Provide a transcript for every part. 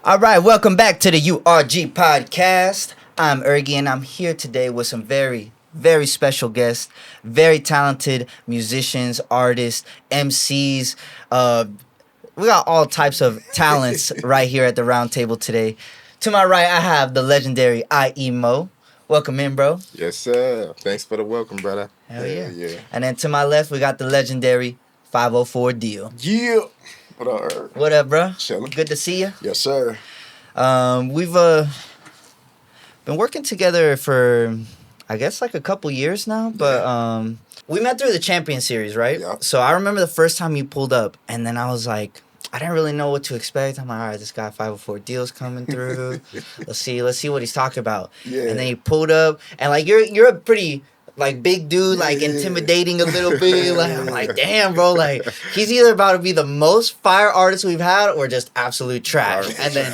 All right, welcome back to the URG Podcast. I'm URG, and I'm here today with some very, very special guests, very talented musicians, artists, MCs. We got all types of talents right here at the round table today. To my right, I have the legendary IE Moe. Welcome in, bro. Yes, sir. Thanks for the welcome, brother. Hell yeah. And then to my left, we got the legendary 504 Deal. Yeah. What up, Eric? What up, bro? Chillin'. Good to see you. Yes, sir. We've been working together for, I guess, like a couple years now. But we met through the Champion Series, right? Yeah. So I remember the first time you pulled up, and then I was like, I didn't really know what to expect. I'm like, all right, this guy 504 Deal's coming through. Let's see what he's talking about. Yeah. And then he pulled up, and like you're a pretty like big dude, like intimidating a little bit. Like I'm like, damn, bro, like he's either about to be the most fire artist we've had or just absolute trash. And then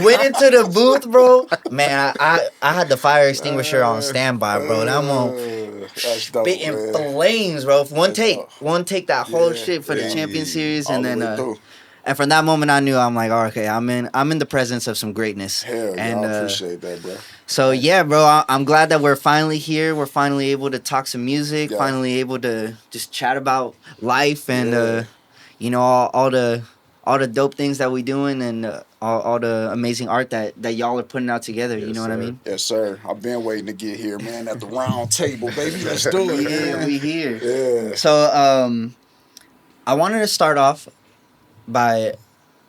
went into the booth, bro. Man, I had the fire extinguisher on standby, bro. And I'm on spitting flames, bro. One take that whole shit for the Champion Series, and then and from that moment I knew I'm like, oh, okay, I'm in the presence of some greatness. Hell yeah, I appreciate that, bro. So yeah, bro, I'm glad that we're finally here. We're finally able to talk some music. Yeah. Finally able to just chat about life and you know all the dope things that we doing and all the amazing art that y'all are putting out together. Yes, you know sir. what I mean? Yes, sir. I've been waiting to get here, man. At the round table, baby. Let's do it. Yeah, man. we here. Yeah. So I wanted to start off by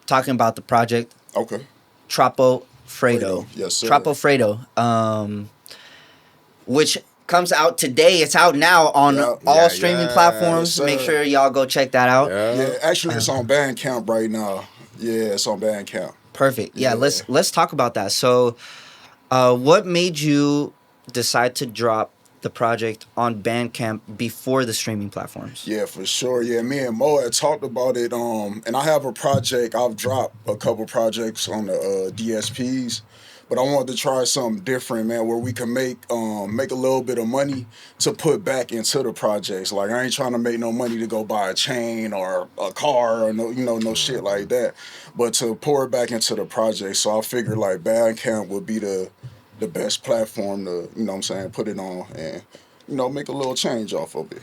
talking about the project Okay. Troppo Freddo. Yes, sir. Troppo Freddo, which comes out today. It's out now on all streaming platforms. Yes, Make sir. sure y'all go check that out. Yeah, actually, it's on Bandcamp right now. Yeah, it's on Bandcamp. Perfect. Yeah, Yeah. let's talk about that. So, what made you decide to drop the project on Bandcamp before the streaming platforms? Yeah, for sure. Yeah, me and Mo had talked about it. And I have a project. I've dropped a couple projects on the DSPs, but I wanted to try something different, man, where we can make a little bit of money to put back into the projects. Like I ain't trying to make no money to go buy a chain or a car or no shit like that, but to pour it back into the project. So I figured like Bandcamp would be the best platform to, you know what I'm saying, put it on and, make a little change off of it.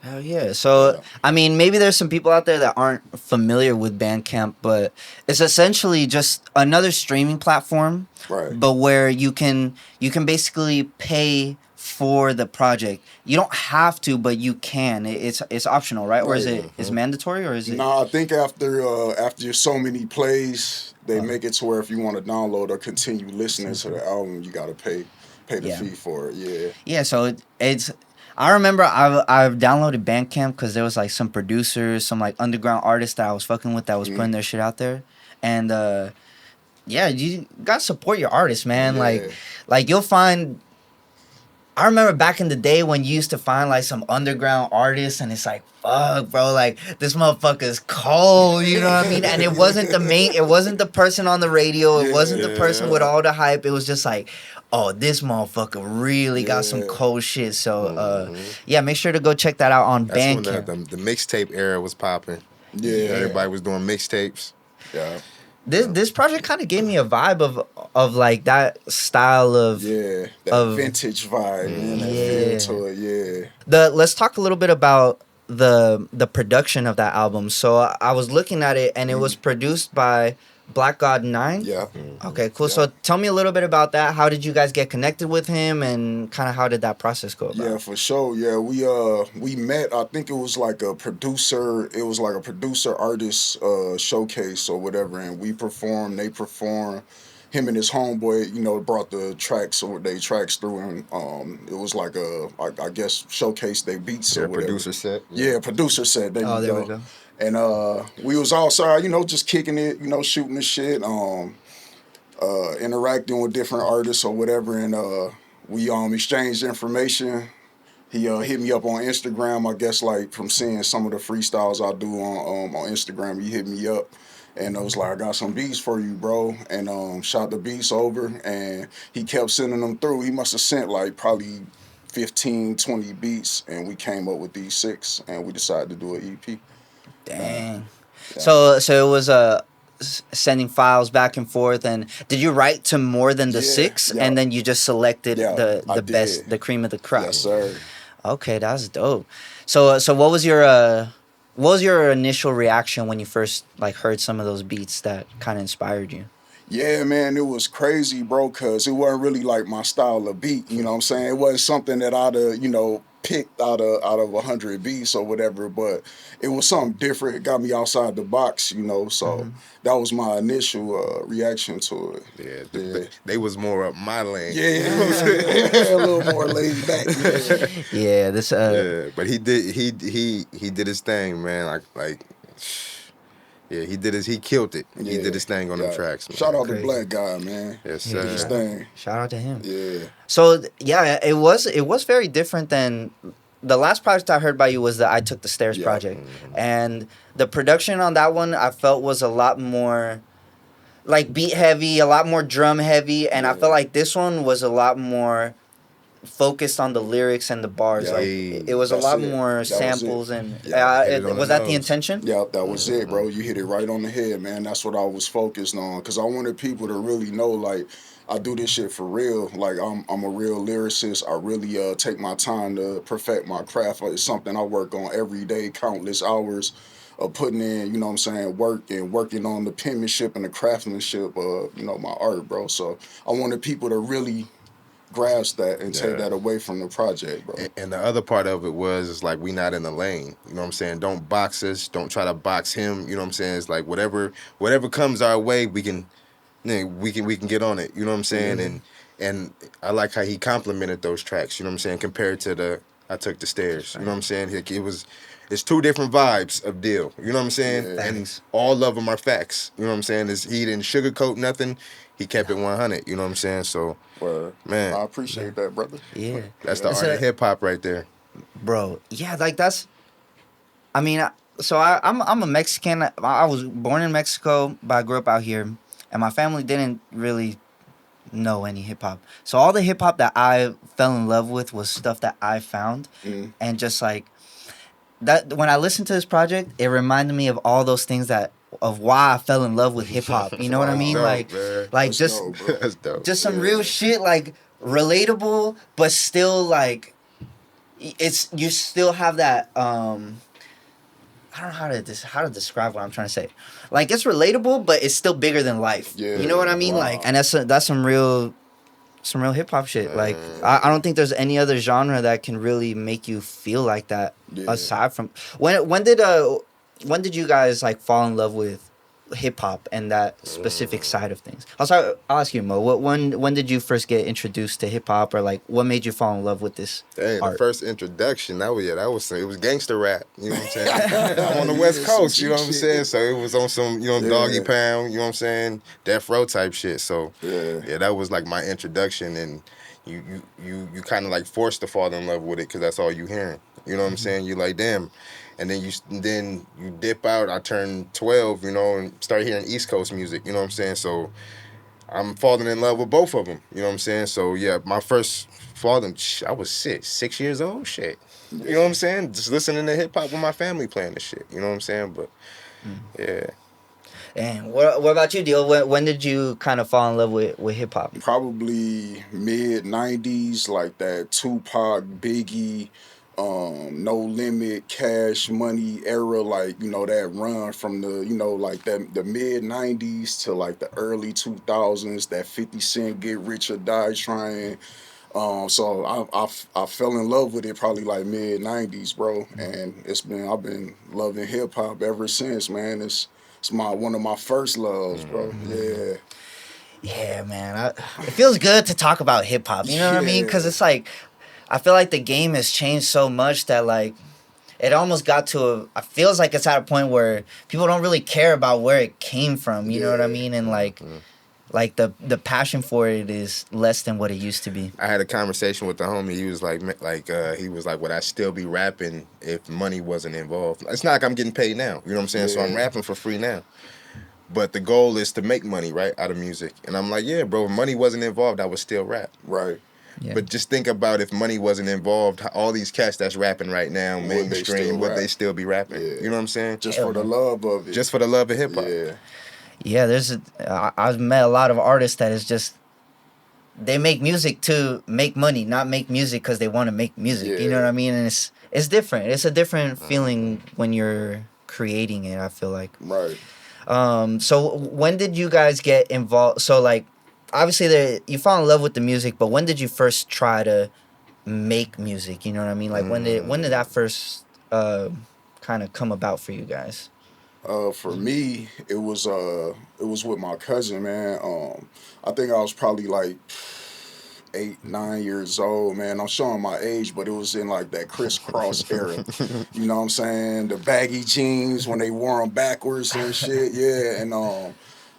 Hell yeah. So, I mean, maybe there's some people out there that aren't familiar with Bandcamp, but it's essentially just another streaming platform, Right. but where you can basically pay for the project. You don't have to, but you can. It's optional, right? Or is it mandatory, or is it? No, I think after so many plays, they make it to where if you want to download or continue listening to the album, you got to pay the fee for it. Yeah. Yeah, so it's. I remember I've downloaded Bandcamp because there was like some producers, some like underground artists that I was fucking with that was putting their shit out there, and yeah, you gotta support your artists, man. Yeah. Like you'll find. I remember back in the day when you used to find like some underground artists, and it's like, fuck, bro, like this motherfucker's cold, you know what I mean? And it wasn't the person on the radio, it wasn't the person with all the hype. It was just like, oh, this motherfucker really got some cold shit. So, yeah, make sure to go check that out on Bandcamp. That's when the mixtape era was popping. Yeah. Everybody was doing mixtapes. Yeah. This project kind of gave me a vibe of like that style of Vintage vibe, man. That feel to it, Let's talk a little bit about the production of that album. So I was looking at it, and it was produced by Black God 9. Yeah. Okay, cool. Yeah. So tell me a little bit about that. How did you guys get connected with him, and kind of how did that process go about? Yeah, for sure. Yeah, we met. I think it was like a producer. It was like a producer artist showcase or whatever, and we performed. They performed. Him and his homeboy, brought the tracks through, and it was like I guess showcase they beats or whatever. Producer set. Yeah, producer set. There we go. And we was outside, just kicking it, shooting the shit, interacting with different artists or whatever, and we exchanged information. He hit me up on Instagram, I guess, like from seeing some of the freestyles I do on Instagram. He hit me up, and I was like, I got some beats for you, bro, and shot the beats over, and he kept sending them through. He must have sent like probably 15, 20 beats, and we came up with these 6, and we decided to do an EP. Dang. Yeah. So it was sending files back and forth, and did you write to more than the Yeah, 6, yeah. and then you just selected Yeah, I the best, did. the cream of the crop? Yes, sir. Okay, that's dope. So what was your initial reaction when you first like heard some of those beats that kind of inspired you? Yeah, man, it was crazy, bro, because it wasn't really like my style of beat, you know what I'm saying? It wasn't something that I'd have, picked out of 100 beats or whatever, but it was something different. It got me outside the box, so that was my initial reaction to it. Yeah, they was more up my lane. Yeah, You know what I'm saying? a little more laid back. Yeah. Yeah, this Yeah, but he did his thing, man. Yeah, he killed it. He did his thing on them tracks, man. Shout out Crazy. to Black Guy, man. Yes, He did his sir. thing. shout out to him. Yeah. So yeah, it was very different than the last project I heard by you was the I Took the Stairs Yeah. project, and the production on that one I felt was a lot more like beat heavy, a lot more drum heavy, and I felt like this one was a lot more focused on the lyrics and the bars. Yeah. Like it was a That's lot it. more That was samples it. and Yeah, hit it on was the that the nose. intention? Yeah, that was it, bro. You hit it right on the head, man. That's what I was focused on, because I wanted people to really know, like, I do this shit for real. Like, I'm a real lyricist. I really take my time to perfect my craft. It's something I work on every day, countless hours of putting in, work and working on the penmanship and the craftsmanship of, my art, bro. So I wanted people to really grasp that and take that away from the project, bro. And the other part of it was like we not in the lane. You know what I'm saying? Don't box us. Don't try to box him. You know what I'm saying? It's like whatever comes our way, we can get on it. You know what I'm saying? And I like how he complimented those tracks. You know what I'm saying? Compared to the I Took the Stairs. You know what I'm saying? It's two different vibes of Deal. You know what I'm saying? Yeah. And all of them are facts. You know what I'm saying? He didn't sugarcoat nothing. He kept it 100. You know what I'm saying? So, man, I appreciate that, brother. Yeah, that's the It's art a- of hip hop right there. bro. Yeah, like that's. I mean, I'm a Mexican. I was born in Mexico, but I grew up out here, and my family didn't really know any hip hop. So all the hip hop that I fell in love with was stuff that I found, and just like that. When I listened to this project, it reminded me of all those things of why I fell in love with hip hop. You know what I mean? Dope, like, man. like That's just dope, bro. That's dope. just some real shit, like relatable, but still like you still have that I don't know how to describe what I'm trying to say. Like it's relatable, but it's still bigger than life. Yeah, You know what I mean? wow. Like, and that's some real hip hop shit. Like I don't think there's any other genre that can really make you feel like that Yeah. aside from when did you guys like fall in love with hip hop and that specific side of things? I'll ask you, Mo. When did you first get introduced to hip hop, or like what made you fall in love with this Dang, art? the first introduction, it was gangster rap. You know what I'm saying? I'm on the West Coast, you know what I'm saying? So it was on some, Doggy Pound, you know what I'm saying? Death Row type shit. So yeah, that was like my introduction, and you kind of like forced to fall in love with it because that's all you hearing. You know what I'm saying? You like, damn. And then you dip out. I turned 12, and start hearing East Coast music. You know what I'm saying? So I'm falling in love with both of them. You know what I'm saying? So yeah, my first falling, I was 6 years old. Shit. You know what I'm saying? Just listening to hip hop with my family playing this shit. You know what I'm saying? But yeah. And what about you, Deal? When did you kind of fall in love with hip hop? Probably mid 90s, like that Tupac, Biggie, No Limit, Cash Money era, like, that run from the, like the mid 90s to like the early 2000s, that 50 Cent Get Rich or Die Trying. So I fell in love with it probably like mid 90s, bro. And I've been loving hip hop ever since, man. It's one of my first loves, bro. Yeah. Yeah, man. It feels good to talk about hip hop. You know what I mean? Because it's like, I feel like the game has changed so much that like, it almost got to it feels like it's at a point where people don't really care about where it came from. You know what I mean? And like the passion for it is less than what it used to be. I had a conversation with the homie. He was like, would I still be rapping if money wasn't involved? It's not like I'm getting paid now. You know what I'm saying? So I'm rapping for free now. But the goal is to make money, right, out of music. And I'm like, yeah, bro, if money wasn't involved, I would still rap. Right. Yeah. But just think about if money wasn't involved, all these cats that's rapping right now, mainstream, would they still be rapping? Yeah. You know what I'm saying? Just for the love of it. Just for the love of hip hop. Yeah. Yeah, I've met a lot of artists that is just they make music to make money, not make music because they want to make music. You know what I mean? And it's different. It's a different feeling when you're creating it. I feel like. Right. So when did you guys get involved? So like, obviously you fall in love with the music, but when did you first try to make music? You know what I mean? Like when did that first kind of come about for you guys? For me, it was with my cousin, man. I think I was probably like 8, 9 years old, man. I'm showing my age, but it was in like that crisscross era. You know what I'm saying? The baggy jeans when they wore them backwards and shit. Yeah, and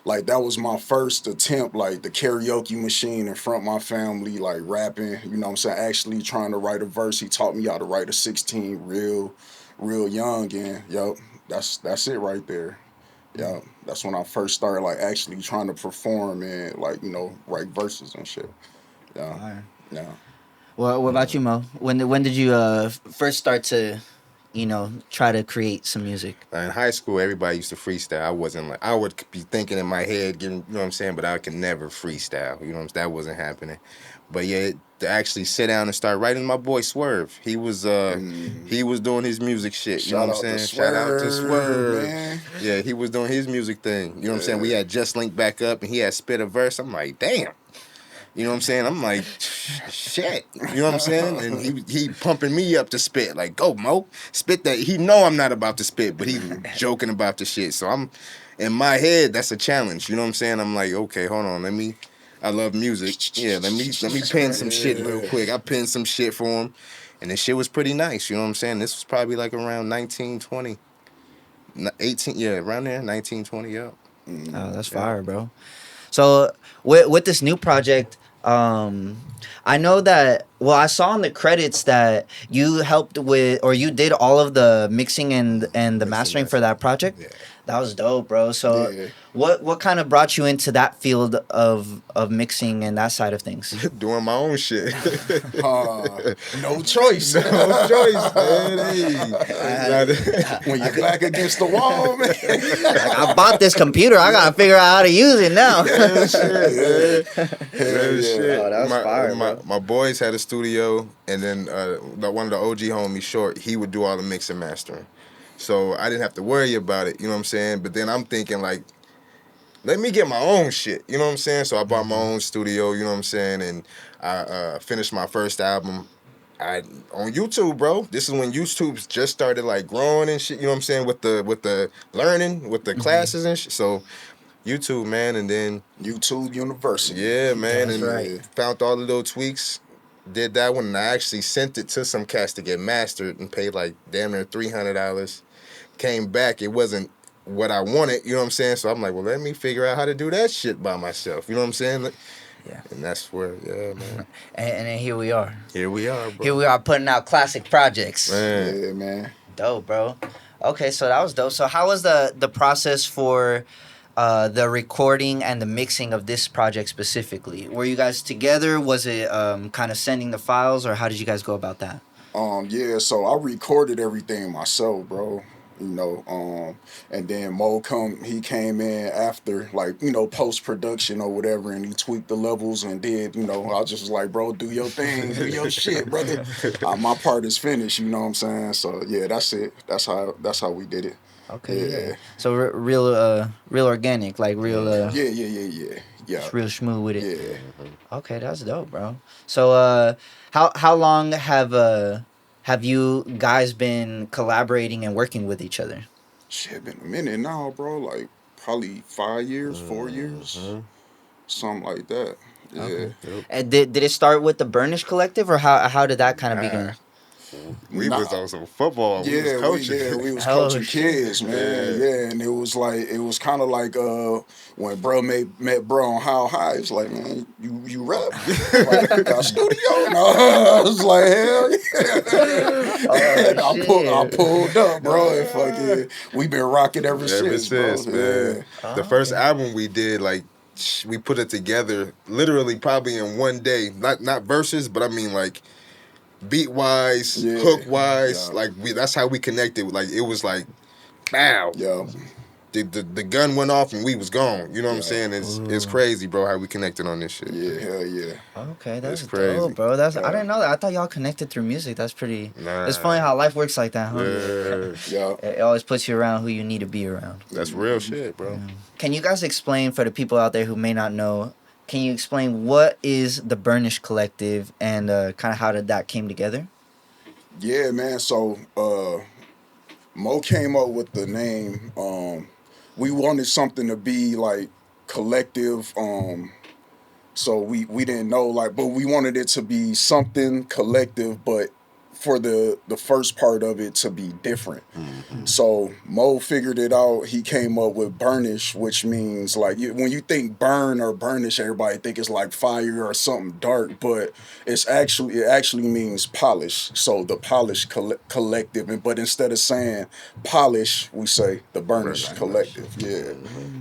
like that was my first attempt, like the karaoke machine in front of my family, like rapping. You know what I'm saying? Actually trying to write a verse. He taught me how to write a 16 real young, and yup. That's it right there. Yeah, that's when I first started like actually trying to perform and like, you know, write verses and shit. Yeah. Right. Yeah. Well, what about you, Mo? When did you first start to, you know, try to create some music? In high school, everybody used to freestyle. I wasn't like, I would be thinking in my head, getting, you know what I'm saying, but I could never freestyle. You know what I'm saying? That wasn't happening. But yeah, to actually sit down and start writing, my boy Swerve, he was doing his music shit. You know what I'm saying? Shout out to Swerve. Man. Yeah, he was doing his music thing. You know what I'm saying? We had just linked back up, and he had spit a verse. I'm like, damn. You know what I'm saying? I'm like, shit. You know what I'm saying? And he pumping me up to spit. Like, go, Mo. Spit that. He know I'm not about to spit, but he joking about the shit. So I'm, in my head, that's a challenge. You know what I'm saying? I'm like, okay, hold on. I love music. Yeah, let me pen some shit real quick. I penned some shit for him. And the shit was pretty nice. You know what I'm saying? This was probably like around 1920. 18, yeah, around there, 1920, yeah. Oh, that's fire, bro. So with this new project, I know that, well, I saw in the credits that you helped with, or you did all of the mixing and the mastering for that project. Yeah. That was dope, bro. So what kind of brought you into that field of mixing and that side of things? Doing my own shit. No choice. No choice, man. When you're back against the wall, man. Like, I bought this computer. I gotta figure out how to use it now. Real shit, Real shit. Oh, that was fire, bro. My boys had a studio, and then one of the OG homies, Short, he would do all the mix and mastering. So I didn't have to worry about it, you know what I'm saying? But then I'm thinking, like, let me get my own shit, you know what I'm saying? So I bought my own studio, you know what I'm saying? And I finished my first album on YouTube, bro. This is when YouTube just started, like, growing and shit, you know what I'm saying? With the learning, with the classes and shit. So YouTube, man, and then YouTube University. Yeah, man. That's right. Found all the little tweaks. Did that one, and I actually sent it to some cats to get mastered and paid like damn near $300. Came back, it wasn't what I wanted, you know what I'm saying? So I'm like, well, let me figure out how to do that shit by myself, you know what I'm saying? Yeah. And that's where, yeah, man. And then here we are. Here we are, bro. Here we are putting out classic projects. Man. Yeah, man. Dope, bro. Okay, so that was dope. So how was the process for the recording and the mixing of this project specifically? Were you guys together? Was it kind of sending the files, or how did you guys go about that? Yeah, so I recorded everything myself, bro. You know, and then Mo came in after, like, you know, post-production or whatever, and he tweaked the levels and did, you know, I just was like, bro, do your thing, do your shit, brother. My part is finished, you know what I'm saying? So, yeah, that's it. That's how we did it. Okay, yeah. So real organic, like real. Yeah. Just real smooth with it. Yeah. Okay, that's dope, bro. So how long have you guys been collaborating and working with each other? Shit, been a minute now, bro. Like probably 5 years, 4 years, something like that. Yeah. Okay. And did it start with the Burnish Collective, or how did that kind of begin? We was on some football. Yeah, we was coaching. we was coaching kids, man. Yeah, and it was kind of like when bro met bro on How High. It's like, man, you rap? Like, got studio? No, I was like, hell yeah. I pulled up, bro, and fucking we been rocking ever since, bro. Man. Yeah. The first album we did, like, we put it together literally probably in one day. Not verses, but I mean like beat wise, hook wise, like that's how we connected. Like it was like, bow. Yeah. the gun went off and we was gone. You know what I'm saying? It's crazy, bro, how we connected on this shit. Yeah, hell yeah. Okay, that's crazy, dope, bro. I didn't know that. I thought y'all connected through music. That's pretty. Nah. It's funny how life works like that, huh? Yeah. It always puts you around who you need to be around. That's real shit, bro. Yeah. Can you guys explain for the people out there who may not know? Can you explain what is the Burnish Collective and kind of how did that came together? Yeah, man. So Mo came up with the name. We wanted something to be like collective. So we didn't know like, but we wanted it to be something collective, but for the first part of it to be different. Mm-hmm. So Mo figured it out. He came up with burnish, which means like when you think burn or burnish, everybody think it's like fire or something dark, but it actually means polish. So the polish collective, but instead of saying polish, we say the burnish collective. Yeah,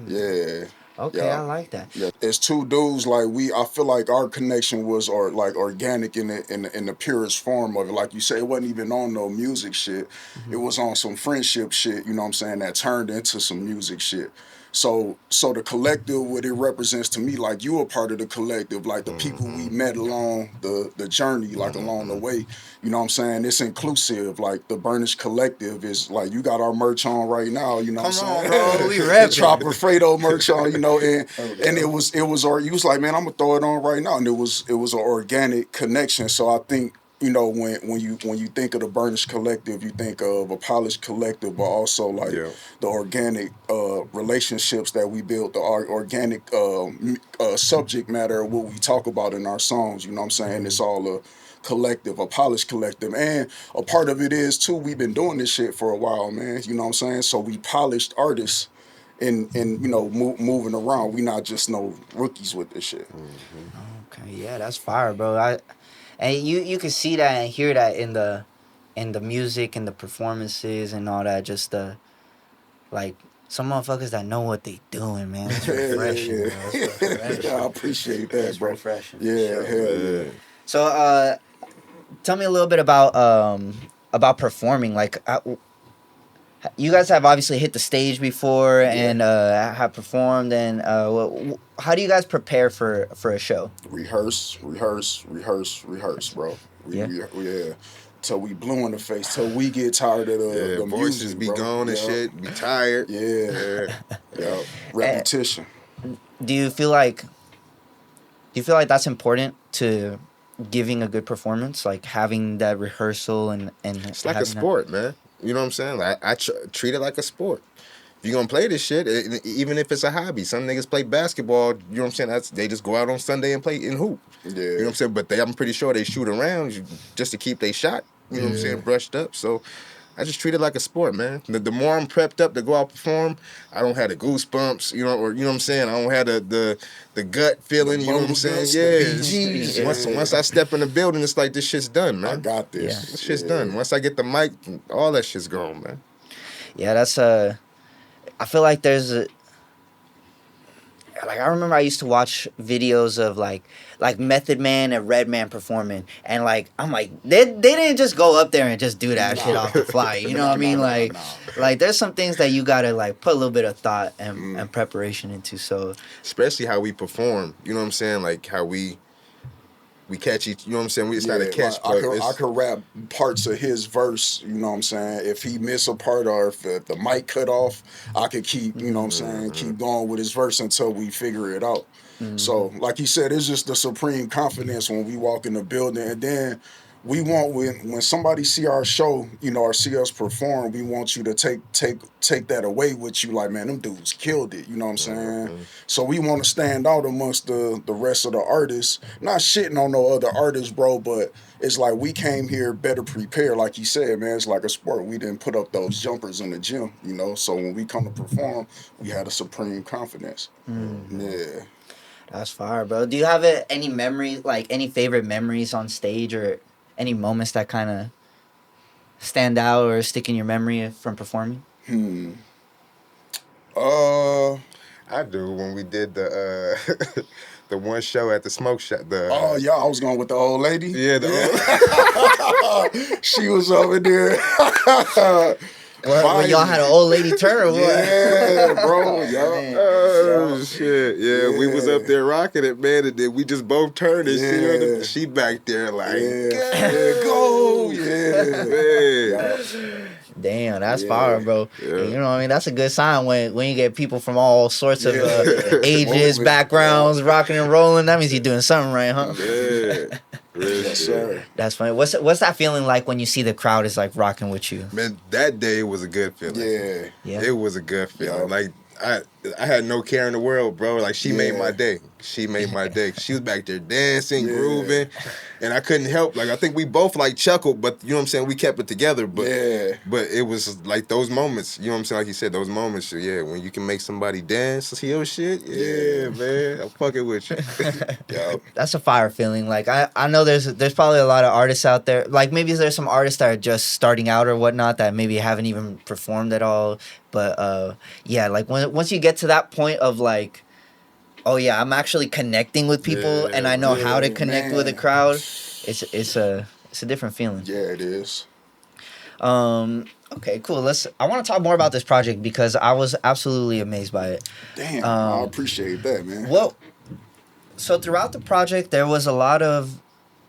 yeah. Okay, yeah. I like that. Yeah, it's two dudes. Like I feel like our connection was organic in the purest form of it. Like you say, it wasn't even on no music shit. Mm-hmm. It was on some friendship shit. You know what I'm saying? That turned into some music shit. So the collective, what it represents to me, like you a part of the collective, like the people we met along the journey, like along the way. You know what I'm saying? It's inclusive. Like the Burnish Collective is like you got our merch on right now. You know what I'm saying? Bro, we rap. The Troppo Freddo merch on. You know, and it was you was like, man, I'm gonna throw it on right now, and it was an organic connection. So I think. You know, when you think of the Burnish Collective, you think of a polished collective, but also like the organic relationships that we built, the organic subject matter of what we talk about in our songs. You know what I'm saying? It's all a collective, a polished collective. And a part of it is, too, we've been doing this shit for a while, man. You know what I'm saying? So we polished artists and you know, moving around. We not just no rookies with this shit. Mm-hmm. Okay, yeah, that's fire, bro. And you can see that and hear that in the music and the performances and all that. Just like some motherfuckers that know what they doing, man. It's refreshing, bro. It's refreshing. Yeah, I appreciate that, it's bro. Refreshing. Yeah, sure. hell yeah. So, tell me a little bit about performing. Like, you guys have obviously hit the stage before and have performed. And how do you guys prepare for a show? Rehearse, bro. Yeah. Till we blue in the face, till we get tired of the voices music, be bro. gone and shit, be tired. Yeah. Repetition. Do you feel like that's important to giving a good performance, like having that rehearsal and it's like a sport, man. You know what I'm saying? Like I treat it like a sport. If you're gonna play this shit, even if it's a hobby, some niggas play basketball. You know what I'm saying? They just go out on Sunday and play in hoop. Yeah. You know what I'm saying? But I'm pretty sure they shoot around just to keep their shot. You know what I'm saying? Brushed up. So I just treat it like a sport, man. The more I'm prepped up to go out perform, I don't have the goosebumps. You know what I'm saying? I don't have the gut feeling. You know what I'm saying? Yeah. Once I step in the building, it's like this shit's done, man. I got this. Yeah. This shit's done. Once I get the mic, all that shit's gone, man. Yeah, that's I feel like there's I remember I used to watch videos of like Method Man and Redman performing, and like I'm like they didn't just go up there and just do that shit off the fly. You know what I mean? Like there's some things that you gotta like put a little bit of thought and preparation into. So especially how we perform. You know what I'm saying? Like how we catch each, you know what I'm saying? It's not a catch. Like I could rap parts of his verse, you know what I'm saying? If he miss a part or if the mic cut off, I could keep, you know what I'm saying, keep going with his verse until we figure it out. Mm-hmm. So, like you said, it's just the supreme confidence when we walk in the building. And then we want, when somebody see our show, you know, or see us perform, we want you to take that away with you. Like, man, them dudes killed it. You know what I'm saying? Mm-hmm. So we want to stand out amongst the rest of the artists. Not shitting on no other artists, bro, but it's like we came here better prepared. Like you said, man, it's like a sport. We didn't put up those jumpers in the gym, you know? So when we come to perform, we had a supreme confidence. Mm-hmm. Yeah. That's fire, bro. Do you have any memories, like any favorite memories on stage or any moments that kind of stand out or stick in your memory from performing? I do. When we did the the one show at the smoke shop. Oh yeah, I was going with the old lady. Yeah, She was over there. Where y'all had an old lady turn or what? Yeah, bro. Oh shit! Yeah, we was up there rocking it, man, and then we just both turned and she back there like, go, man. Damn, that's fire, bro. Yeah. And, you know what I mean? That's a good sign when you get people from all sorts of ages, backgrounds, rocking and rolling. That means you're doing something right, huh? Yeah. Yes, sir. That's funny. What's that feeling like when you see the crowd is like rocking with you? Man, that day was a good feeling. Yeah. It was a good feeling. Like I had no care in the world, bro. Like she made my day. She made my day. She was back there dancing, grooving, and I couldn't help. Like I think we both like chuckled, but you know what I'm saying. We kept it together, but it was like those moments. You know what I'm saying? Like you said, those moments. Yeah, when you can make somebody dance to your shit. Yeah, man, I'm fucking with you. That's a fire feeling. Like I know there's probably a lot of artists out there. Like maybe there's some artists that are just starting out or whatnot that maybe haven't even performed at all. But like once you get to that point of like, oh yeah, I'm actually connecting with people and I know how to connect with a crowd. It's a different feeling. Yeah, it is. Okay, cool. I want to talk more about this project because I was absolutely amazed by it. Damn, I appreciate that, man. Well, so throughout the project there was a lot of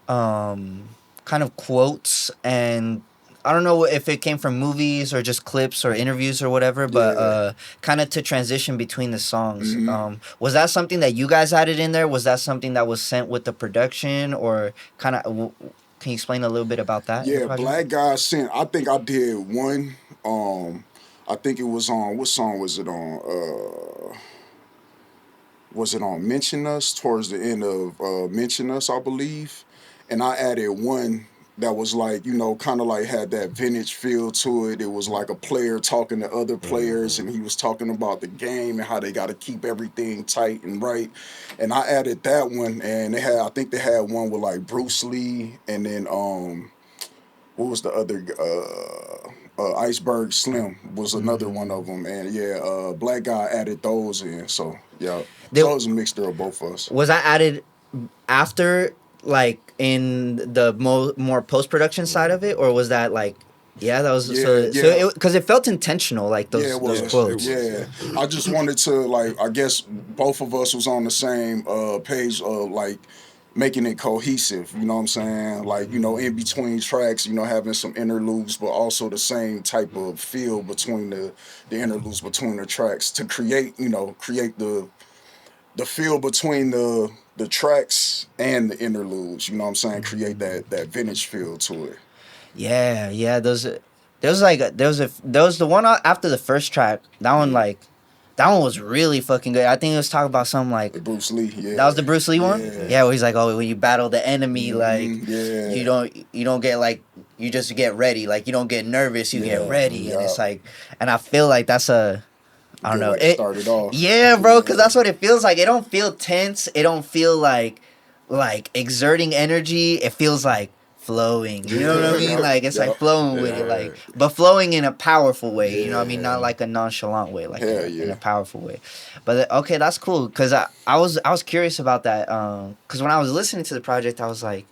kind of quotes, and I don't know if it came from movies or just clips or interviews or whatever, but kind of to transition between the songs. Was that something that you guys added in there? Was that something that was sent with the production, or kind of? Can you explain a little bit about that? Yeah, Black Guy sent. I think I did one. I think it was on. What song was it on? Was it on Mention Us? Towards the end of Mention Us, I believe. And I added one that was like, you know, kind of like had that vintage feel to it. It was like a player talking to other players, and he was talking about the game and how they got to keep everything tight and right. And I added that one, and I think they had one with like Bruce Lee, and then what was the other? Iceberg Slim was another one of them, and Black Guy added those in. So so it was a mixture of both of us. Was that added after, like in the more post-production side of it, or was that like that was because it felt intentional, like those quotes. I just wanted to, like, I guess both of us was on the same page of like making it cohesive, you know what I'm saying? Like, you know, in between tracks, you know, having some interludes, but also the same type of feel between the interludes between the tracks to create the feel between the tracks and the interludes, you know what I'm saying? Create that vintage feel to it. Yeah. There was the one after the first track. That one was really fucking good. I think it was talking about something like the Bruce Lee. Yeah. That was the Bruce Lee one. Yeah, where he's like, oh, when you battle the enemy, you don't get like, you just get ready. Like you don't get nervous, you get ready, and it's like, and I feel like that's I don't know. It started off. Yeah, bro, because that's what it feels like. It don't feel tense. It don't feel like exerting energy. It feels like flowing. You know what I mean? Like it's like flowing with it, like, but flowing in a powerful way. You know what I mean? Not like a nonchalant way, like in a powerful way. But okay, that's cool. Because I was curious about that. Because when I was listening to the project, I was like,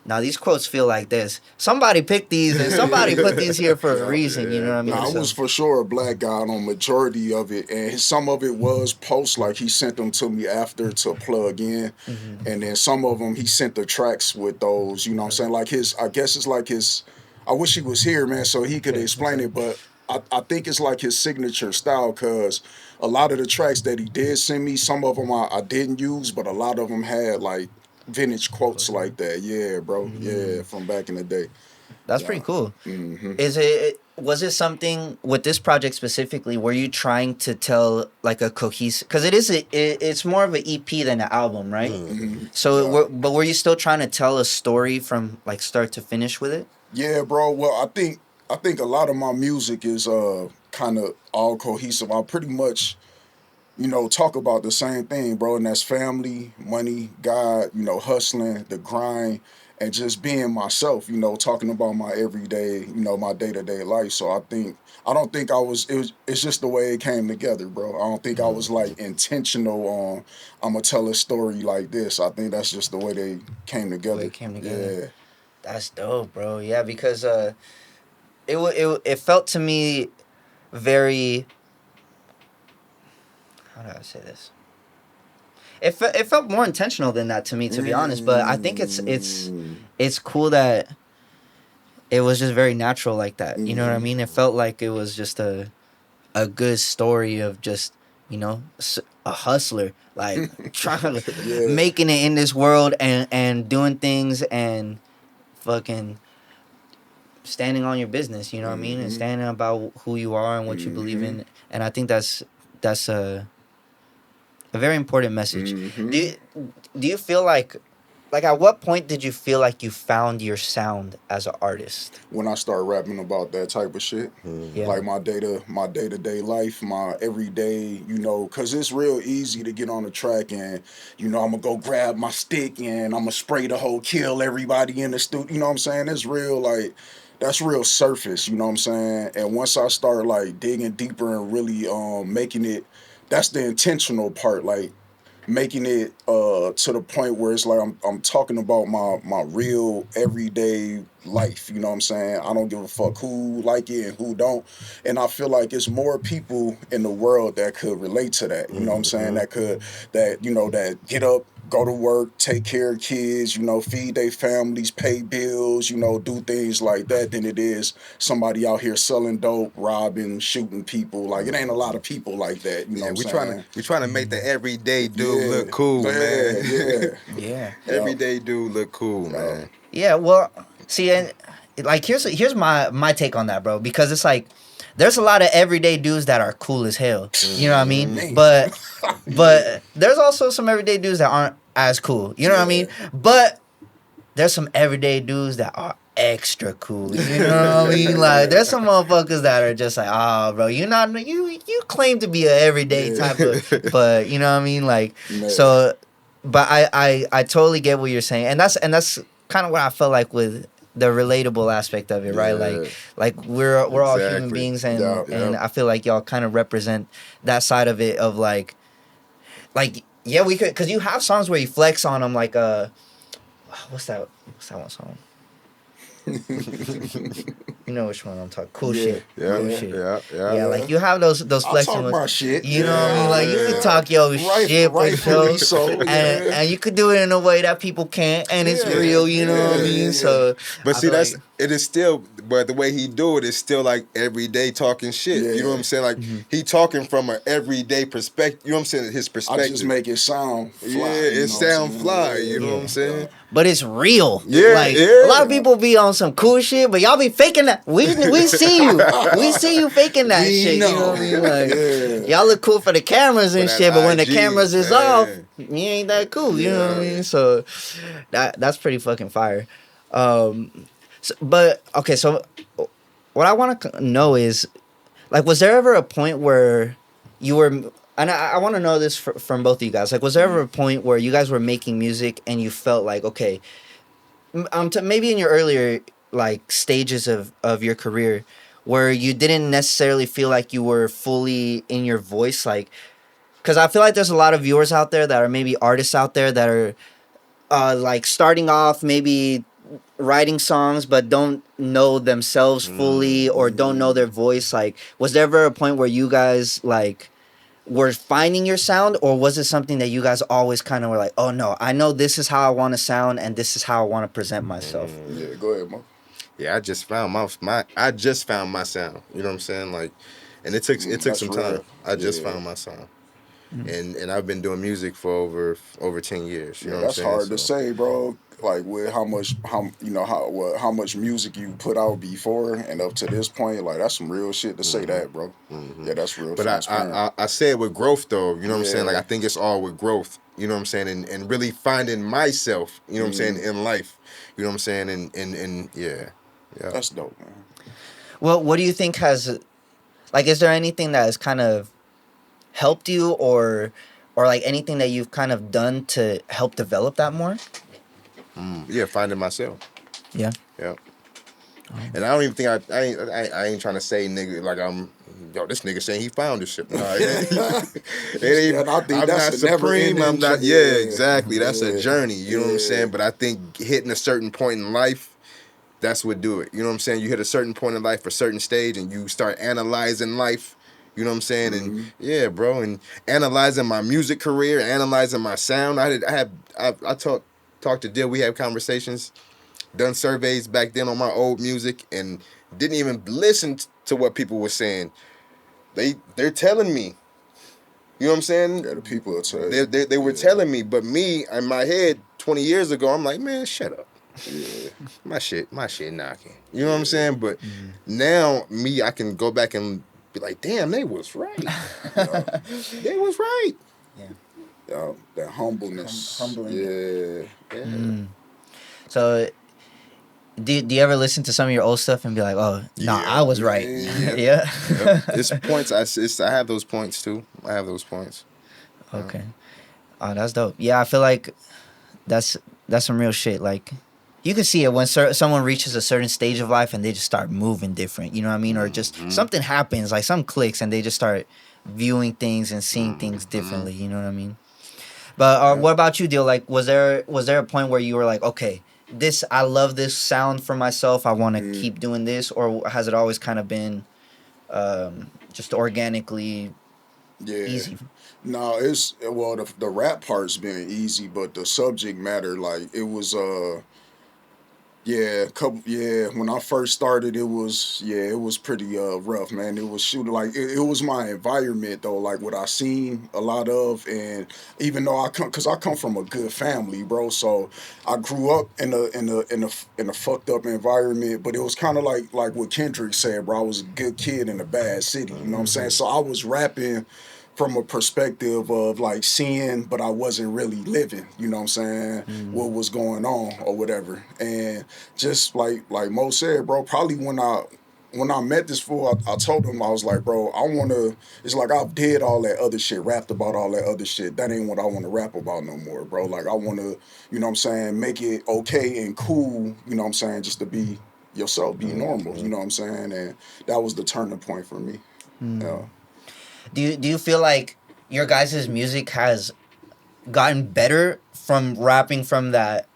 now these quotes feel like this. Somebody picked these and somebody put these here for a reason. You know what I mean? I was for sure a Black Guy on majority of it, and some of it was post, like he sent them to me after to plug in, and then some of them he sent the tracks with those. You know what I'm saying? Like I guess it's like his. I wish he was here, man, so he could explain it, but I think it's like his signature style, because a lot of the tracks that he did send me, some of them I didn't use, but a lot of them had like vintage quotes like that. Yeah, bro. Yeah, from back in the day. That's pretty cool. Mm-hmm. Was it something with this project specifically? Were you trying to tell like a cohesive? Because it's more of an EP than an album, right? Mm-hmm. So, but were you still trying to tell a story from like start to finish with it? Yeah, bro. Well, I think a lot of my music is kind of all cohesive. I pretty much, you know, talk about the same thing, bro, and that's family, money, God, you know, hustling, the grind, and just being myself, you know, talking about my everyday, you know, my day-to-day life. So it's just the way it came together, bro. I don't think I was like intentional on, I'm gonna tell a story like this. I think that's just the way they came together. Yeah. That's dope, bro. Yeah, because it felt to me very, how do I say this? It felt more intentional than that to me, to be honest. But I think it's cool that it was just very natural like that. You know what I mean? It felt like it was just a good story of just, you know, a hustler, like trying to making it in this world and doing things and fucking standing on your business. You know what I mean? And standing about who you are and what you believe in. And I think that's a very important message. Do you feel like at what point did you feel like you found your sound as an artist? When I start rapping about that type of shit, like my day-to-day life, my everyday, you know, because it's real easy to get on the track and, you know, I'm going to go grab my stick and I'm going to spray the whole kill everybody in the studio. You know what I'm saying? It's real, like, that's real surface, you know what I'm saying? And once I start, like, digging deeper and really making it, that's the intentional part, like, making it to the point where it's like I'm talking about my real everyday life, you know what I'm saying? I don't give a fuck who like it and who don't. And I feel like it's more people in the world that could relate to that, you know what I'm saying? That get up, go to work, take care of kids, you know, feed their families, pay bills, you know, do things like that than it is somebody out here selling dope, robbing, shooting people. Like, it ain't a lot of people like that, you know what I'm saying? We trying to make the everyday dude look cool, man. Yeah. Everyday dude look cool, man. Yeah, well, see, and like here's my take on that, bro, because it's like there's a lot of everyday dudes that are cool as hell. You know what I mean? But there's also some everyday dudes that aren't as cool. You know what I mean? But there's some everyday dudes that are extra cool. You know what I mean? Like, there's some motherfuckers that are just like, bro, you claim to be an everyday type of, but you know what I mean? Like, so, but I totally get what you're saying, and that's kind of what I felt like with the relatable aspect of it, right? Like we're all human beings, and I feel like y'all kind of represent that side of it of like yeah, we could, because you have songs where you flex on them, like what's that one song? You know which one I'm talking. Cool shit. Yeah, like you have those flexing. Talk my shit. You know what I mean? Like you can talk your shit for sure, and you could do it in a way that people can't, and it's real. You know what I mean? So, but see, it is still, but the way he do it is still like everyday talking shit. You know what I'm saying? Like he talking from an everyday perspective. You know what I'm saying? His perspective. I just make it sound fly. Yeah, it sound fly. You know what I'm saying? But it's real. A lot of people be on some cool shit, but y'all be faking that. We see you. We see you faking that shit. You know what I mean? Like, y'all look cool for the cameras and shit, but when the cameras is off, you ain't that cool. You know what I mean? So that's pretty fucking fire. So what I want to know is, like, was there ever a point where you were, and I want to know this from both of you guys, like, was there ever a point where you guys were making music and you felt like, okay, maybe in your earlier, like, stages of your career, where you didn't necessarily feel like you were fully in your voice, like, because I feel like there's a lot of viewers out there that are maybe artists out there that are, like, starting off maybe writing songs but don't know themselves fully or don't know their voice. Like, was there ever a point where you guys, like, were finding your sound, or was it something that you guys always kind of were like, oh no, I know this is how I want to sound and this is how I want to present myself? Yeah, go ahead, Mo. Yeah, I just found my sound. You know what I'm saying? Like, and it took some time. I just found my sound. And I've been doing music for over 10 years. You know what I'm saying? That's hard to say, bro. Like, with how much music you put out before and up to this point, like, that's some real shit to say that, bro. Yeah, that's real. But I say it with growth, though. You know what I'm saying? Like, I think it's all with growth. You know what I'm saying? And really finding myself. You know what I'm saying, in life. You know what I'm saying? And yeah. That's dope, man. Well, what do you think has, like, is there anything that has kind of helped you, or like anything that you've kind of done to help develop that more? Yeah, finding myself. Yeah. And I don't even think I ain't trying to say nigga like this nigga saying he found this shit. No, I'm not supreme. I'm not. Yeah, exactly. That's a journey. You know what I'm saying? But I think hitting a certain point in life, that's what do it. You know what I'm saying? You hit a certain point in life, a certain stage, and you start analyzing life. You know what I'm saying? Mm-hmm. And yeah, bro, and analyzing my music career, analyzing my sound. I talked to Deal. We had conversations, done surveys back then on my old music, and didn't even listen to what people were saying. They're telling me. You know what I'm saying? Yeah, the people are telling you. They were telling me, but me in my head 20 years ago, I'm like, man, shut up. Yeah. My shit knocking. You know what I'm saying? But now I can go back and be like, damn, they was right. They was right. Yeah, that humbleness. Humbling. Yeah. So, do you ever listen to some of your old stuff and be like, oh, nah, I was right? Yeah. Yeah. It's points. I have those points too. I have those points. Okay. Oh, that's dope. Yeah, I feel like that's some real shit. Like, you can see it when someone reaches a certain stage of life and they just start moving different. You know what I mean? Or just something happens, like some clicks, and they just start viewing things and seeing things differently. You know what I mean? But what about you, Deal? Like, was there a point where you were like, okay, I love this sound for myself, I want to keep doing this, or has it always kind of been just organically easy? No, the rap part's been easy, but the subject matter, like, it was when I first started, it was pretty rough, man. It was it was my environment though, like what I seen a lot of, and even though I come from a good family, bro, so I grew up in a fucked up environment, but it was kind of like what Kendrick said, bro. I was a good kid in a bad city, you know what I'm saying? So I was rapping from a perspective of like seeing, but I wasn't really living, you know what I'm saying, what was going on or whatever. And just like Mo said, bro, probably when I met this fool, I told him, I was like, bro, it's like I've did all that other shit, rapped about all that other shit. That ain't what I want to rap about no more, bro. Like, I want to, you know what I'm saying, make it okay and cool, you know what I'm saying, just to be yourself, be normal, you know what I'm saying? And that was the turning point for me. Yeah. Do you feel like your guys' music has gotten better from rapping from that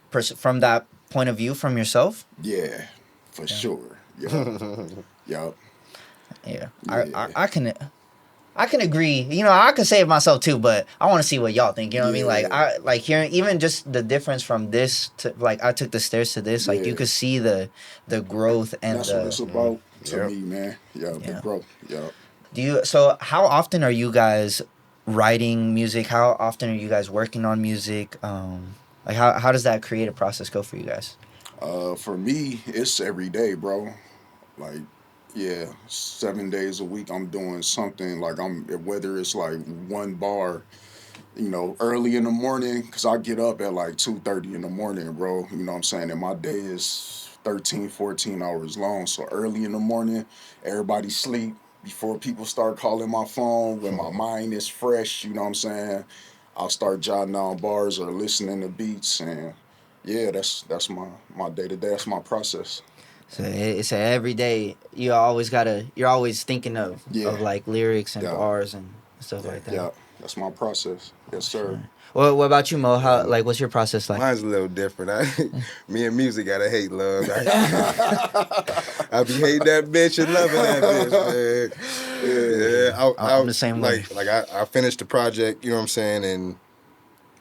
point of view from yourself? Yeah, for sure. Yeah. Yup. Yeah. I can agree. You know, I can say it myself too, but I want to see what y'all think. You know what I mean? Like, I like hearing even just the difference from this to, like, I took the stairs to this. Like, you could see the growth and that's what it's about to me, man. Yeah, the growth. Yeah. So how often are you guys writing music? How often are you guys working on music? Like, how does that creative process go for you guys? For me, it's every day, bro. Like, 7 days a week I'm doing something. Like, whether it's like one bar, you know, early in the morning, because I get up at like 2:30 in the morning, bro. You know what I'm saying? And my day is 13, 14 hours long. So early in the morning, everybody sleep. Before people start calling my phone, when my mind is fresh, you know what I'm saying, I'll start jotting down bars or listening to beats, and that's my day-to-day, that's my process. So it's every day you're always thinking of like lyrics and bars and stuff like that. Yeah, that's my process. Yes, sir. Sure. Well, what about you, Mo? How what's your process like? Mine's a little different. Me and music got a hate love. I be hating that bitch and loving that bitch, man. I'm the same way. Like I finished the project, you know what I'm saying, and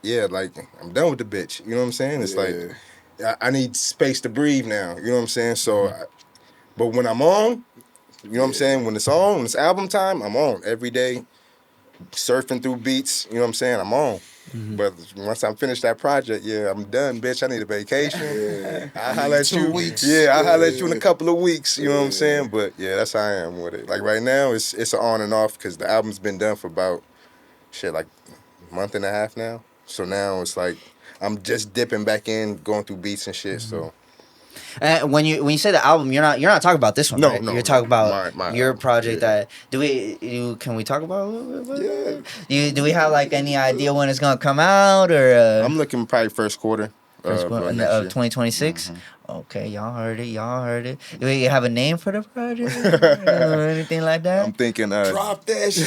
like I'm done with the bitch. You know what I'm saying? It's like I need space to breathe now. You know what I'm saying? So, but when I'm on, you know what I'm saying? When it's album time, I'm on every day, surfing through beats. You know what I'm saying? I'm on. But once I finish that project, I'm done, bitch. I need a vacation. I'll holler at you. I'll holler at you in a couple of weeks. You know what I'm saying? But that's how I am with it. Like right now, it's an on and off because the album's been done for about like a month and a half now. So now it's like I'm just dipping back in, going through beats and shit. So. When you say the album, you're not talking about this one, right? No, you're talking about my your album, project. That can we talk about a little bit? Yeah. Do we have like any idea when it's gonna come out or? I'm looking probably first quarter. Next 2026. Okay, y'all heard it. You have a name for the project or anything like that? I'm thinking. Drop that shit.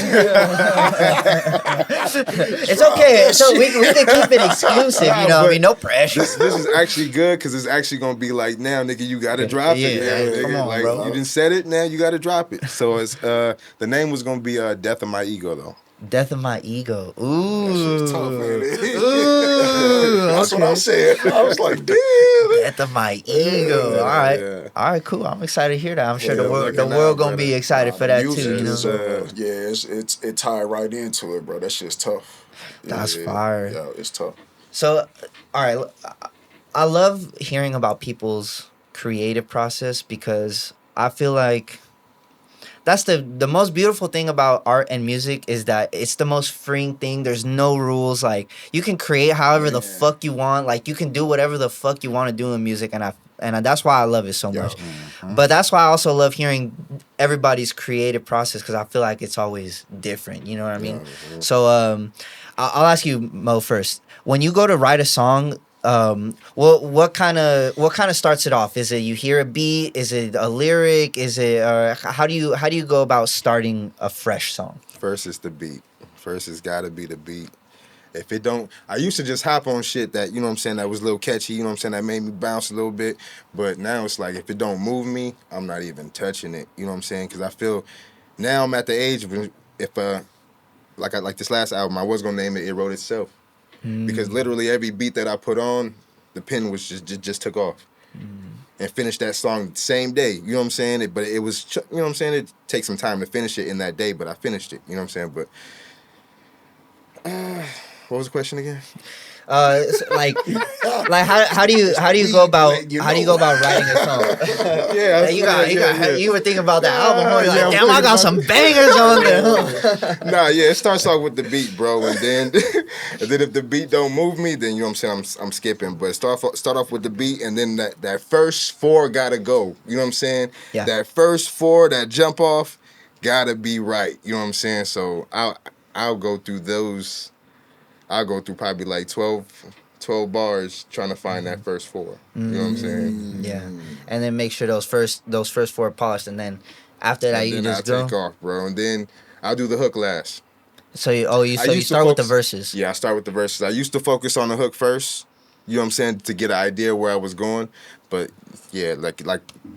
It's okay. So we can keep it exclusive. You know, I mean, no pressure. This is actually good because it's actually gonna be like, now, nigga, you gotta drop it. Yeah, come on, like, bro. You didn't said it, now you gotta drop it. So it's the name was gonna be Death of My Ego though. Death of My Ego. That shit's tough, Ooh. man. Ooh. That's what I said. I was like, damn. Death of My Ego. All right. Yeah. All right, cool. I'm excited to hear that. I'm sure Yeah, the world looking gonna out, be brother. excited for that Music too. You know. is, it tied right into it, bro. That shit's tough. That's fire. Yeah, it's tough. So, all right, I love hearing about people's creative process because I feel like that's the most beautiful thing about art and music is that it's the most freeing thing. There's no rules. Like, you can create however the fuck you want. Like, you can do whatever the fuck you want to do in music, and that's why I love it so much. But that's why I also love hearing everybody's creative process because I feel like it's always different. You know what I mean? So I'll ask you, Mo, first. When you go to write a song, what kind of starts it off? Is it you hear a beat? Is it a lyric? Is it how do you go about starting a fresh song? First is the beat. First it's gotta be the beat. If it don't, I used to just hop on shit that, you know what I'm saying, that was a little catchy, you know what I'm saying, that made me bounce a little bit. But now it's like, if it don't move me, I'm not even touching it. You know what I'm saying? Because I feel now I'm at the age when if like this last album, I was gonna name it Wrote Itself. Because literally every beat that I put on, the pen was just took off. And finished that song the same day. You know what I'm saying? But it was, you know what I'm saying? It takes some time to finish it in that day, but I finished it. You know what I'm saying? But what was the question again? Like how do you go about writing a song? Yeah, You were thinking about the album. Huh? You're like, damn, I got some bangers on there. Nah, yeah, it starts off with the beat, bro, and then if the beat don't move me, then you know what I'm saying, I'm skipping. But start off with the beat, and then that first four gotta go. You know what I'm saying? Yeah. That first four, that jump off, gotta be right. You know what I'm saying? So I'll go through those. I'll go through probably like 12 bars trying to find that first four. You know what I'm saying? Yeah, and then make sure those first four are polished, and then after that you just I'll go. take off, bro, and then I'll do the hook last. So you start with the verses. Yeah, I start with the verses. I used to focus on the hook first. You know what I'm saying, to get an idea where I was going, but yeah, like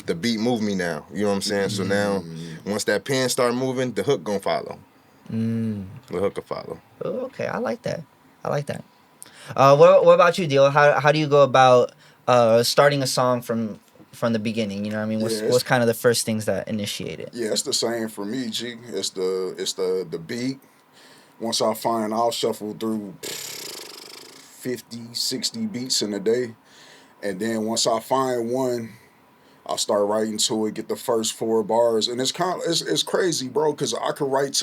the beat moved me now. You know what I'm saying? So now, once that pen start moving, the hook gonna follow. The hook will follow. Oh, okay, I like that. What about you, Deal? How do you go about starting a song from the beginning? You know what I mean? What's kind of the first things that initiate it? Yeah, it's the same for me, G. It's the beat. Once I'll shuffle through 50, 60 beats in a day. And then once I find one, I'll start writing to it, get the first 4 bars. And it's crazy, bro, because I could write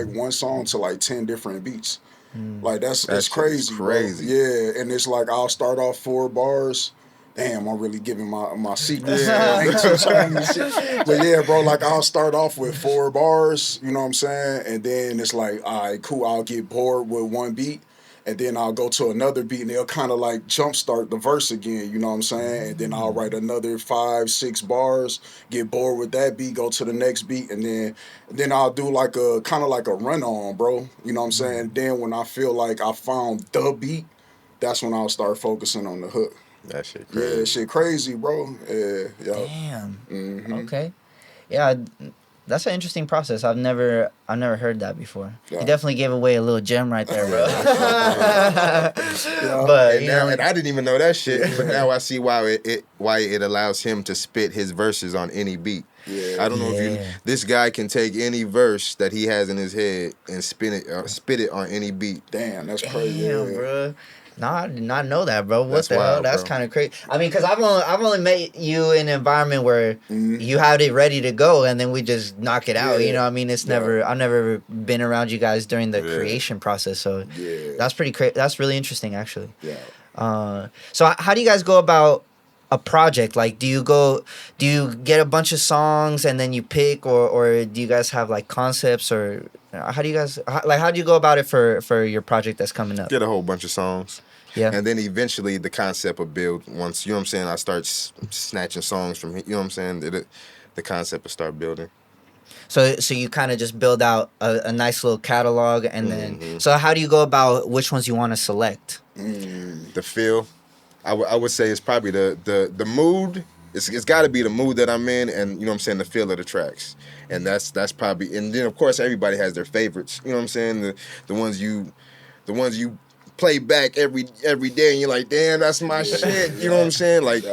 one song to like 10 different beats. Like that's crazy, crazy. Bro. Yeah, and it's like I'll start off 4 bars. Damn, I'm really giving my secrets. But yeah, bro, like I'll start off with 4 bars, you know what I'm saying? And then it's like, all right, cool, I'll get bored with one beat. And then I'll go to another beat and they'll kind of like jumpstart the verse again, you know what I'm saying? And then I'll write another 5, 6 bars, get bored with that beat, go to the next beat, and then I'll do like a kind of like a run on, bro. You know what I'm saying? Then when I feel like I found the beat, that's when I'll start focusing on the hook. That shit crazy. Yeah, shit crazy, bro. Yeah. Damn. Okay. Yeah, that's an interesting process. I've never heard that before. Yeah. You definitely gave away a little gem right there, bro. Yeah. But And I didn't even know that shit, but now I see why it allows him to spit his verses on any beat. Yeah. I don't know if this guy can take any verse that he has in his head and spit it on any beat. Damn, that's crazy. Damn, Yeah. bro. No, I did not know that, bro. What That's the hell? wild, That's bro. kind of crazy. I mean, because I've only met you in an environment where you had it ready to go, and then we just knock it out. Yeah. You know, what I mean, I've never been around you guys during the creation process, so that's pretty crazy. That's really interesting, actually. Yeah. So how do you guys go about a project? Like, do you get a bunch of songs and then you pick, or do you guys have like concepts, or how do you go about it for your project that's coming up? Get a whole bunch of songs. Yeah. And then eventually the concept will build once, you know what I'm saying, I start snatching songs from, you know what I'm saying, the concept will start building. So you kind of just build out a nice little catalog, and then, so how do you go about which ones you want to select? The feel, I would say it's probably the mood. It's got to be the mood that I'm in, and you know what I'm saying, the feel of the tracks, and that's probably, and then of course everybody has their favorites. You know what I'm saying, the ones you play back every day, and you're like, damn, that's my shit. You know what I'm saying, like,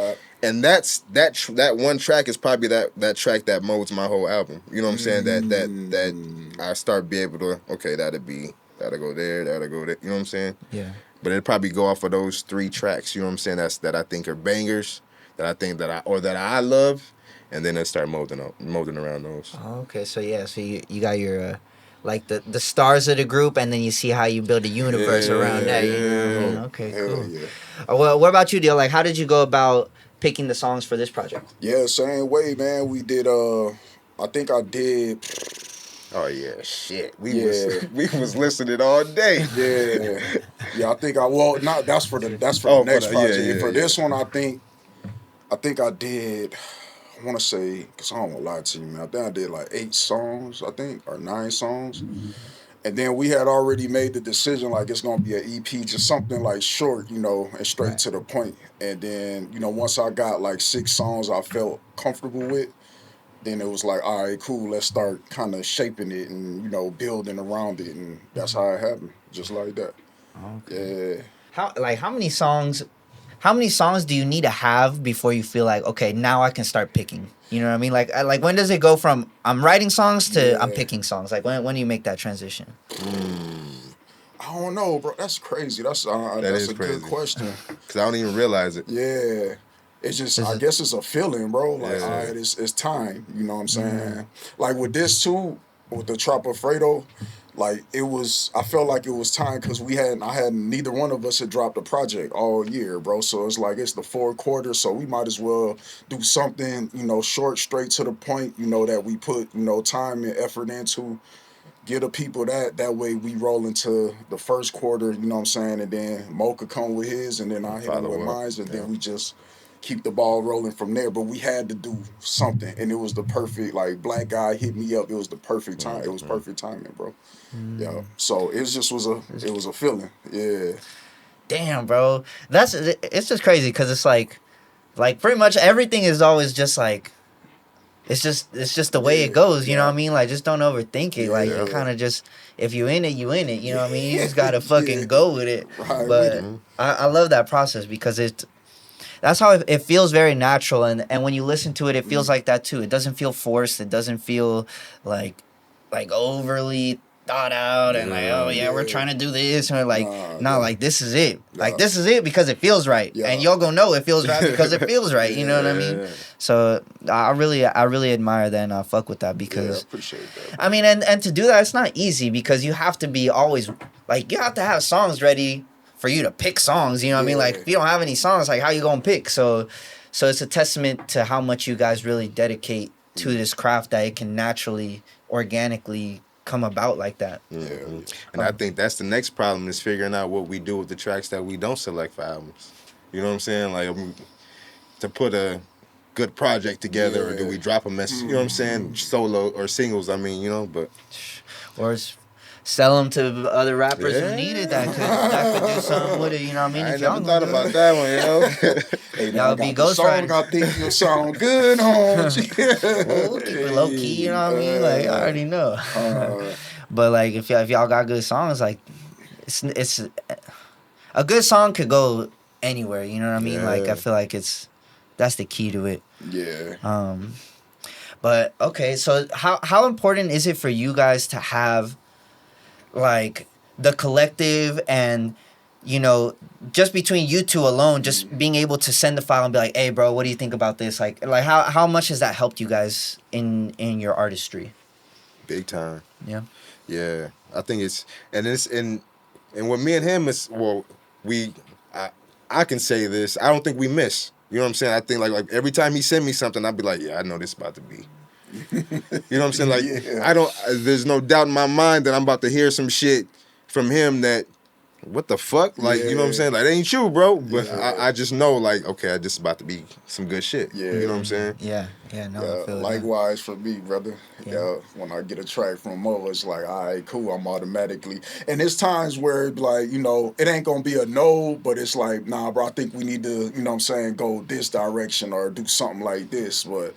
and that one track is probably that track that molds my whole album. You know what I'm saying, that I start be able to, okay, that'll go there, that'll go there. You know what I'm saying? Yeah. But it'd probably go off of those 3 tracks. You know what I'm saying? That I think are bangers. That I think that I love, and then I start molding around those. Oh, okay, so yeah, so you got your like the stars of the group, and then you see how you build a universe around that. You know? Okay, cool. Yeah. Yeah. What about you, Deal? Like, how did you go about picking the songs for this project? Yeah, same way, man. We did. I think I did. Oh yeah, shit. We was listening all day. Yeah. I think that's for the next project. And for this one, I think I did. I want to say, because I don't want to lie to you, man. I think I did like 8 songs, I think, or 9 songs. And then we had already made the decision, like, it's going to be an EP, just something like short, you know, and straight to the point. And then, you know, once I got like 6 songs I felt comfortable with, then it was like, all right, cool, let's start kind of shaping it and, you know, building around it. And that's how it happened, just like that. Okay. Yeah. How many songs do you need to have before you feel like, okay, now I can start picking? You know what I mean? Like when does it go from I'm writing songs to I'm picking songs? Like when do you make that transition? I don't know, bro. That's crazy. That's a crazy. Good question. Because I don't even realize it. Yeah. It's just, I guess it's a feeling, bro. Like, all right, it's time. You know what I'm saying? Like with this too, with the Troppo Freddo, like I felt like it was time because neither one of us had dropped a project all year, bro. So it's like, it's the 4th quarter, so we might as well do something, you know, short, straight to the point, you know, that we put, you know, time and effort into. Get the people that way we roll into the 1st quarter, you know what I'm saying? And then Mo could come with his, and then I hit him with mine, and then we just keep the ball rolling from there. But we had to do something, and it was the perfect, like, Black Guy hit me up. It was the perfect time. It was perfect timing, bro. Yeah. So it just was a feeling. Yeah. Damn, bro. It's just crazy because it's like pretty much everything is always just like, it's just the way it goes, you know what I mean? Like, just don't overthink it. Like, you kind of just, if you in it, you in it, you know what I mean? You just got to fucking go with it. Right, but I love that process because that's how it feels very natural. And when you listen to it, it feels like that too. It doesn't feel forced. It doesn't feel like overly thought out and like, oh yeah, we're trying to do this, and like, like this is it. Like this is it because it feels right. And y'all gonna know it feels right because it feels right. You know what I mean? So I really admire that, and I fuck with that because I appreciate that. I mean, and to do that, it's not easy because you have to be always like, you have to have songs ready for you to pick songs. You know what I mean? Like, if you don't have any songs, like, how you gonna pick? So it's a testament to how much you guys really dedicate to this craft that it can naturally, organically come about like that. And I think that's the next problem, is figuring out what we do with the tracks that we don't select for albums. You know what I'm saying? Like, to put a good project together, or do we drop a message? You know what I'm saying? Solo or singles, I mean, you know, but... Or sell them to other rappers who needed that could do something with it, you know what I mean? I ain't never thought about that one, you know? Hey, y'all be ghostwriting. I think you'll sound good on. We'll keep it low key, you know what I mean? Like, I already know. But like, if y'all got good songs, like, it's a good song could go anywhere, you know what I mean? Like, I feel like that's the key to it. Yeah. But okay, so how important is it for you guys to have like the collective, and you know, just between you two alone, just being able to send the file and be like, hey bro, what do you think about this? Like how much has that helped you guys in your artistry? Big time. Yeah. I think it's and with me and him, it's, well, I can say this, I don't think we miss. You know what I'm saying? I think like every time he send me something, I'd be like, yeah, I know this is about to be. You know what I'm saying? Like, there's no doubt in my mind that I'm about to hear some shit from him that, what the fuck? Like, you know what I'm saying? Like, that ain't you, bro. But I just know, like, okay, I just about to be some good shit. Yeah. You know what I'm saying? Yeah, no, I feel likewise for me, brother. Yeah, when I get a track from Mo, it's like, all right, cool. I'm automatically, and there's times where like, you know, it ain't gonna be a no, but it's like, nah, bro, I think we need to, you know what I'm saying, go this direction or do something like this. But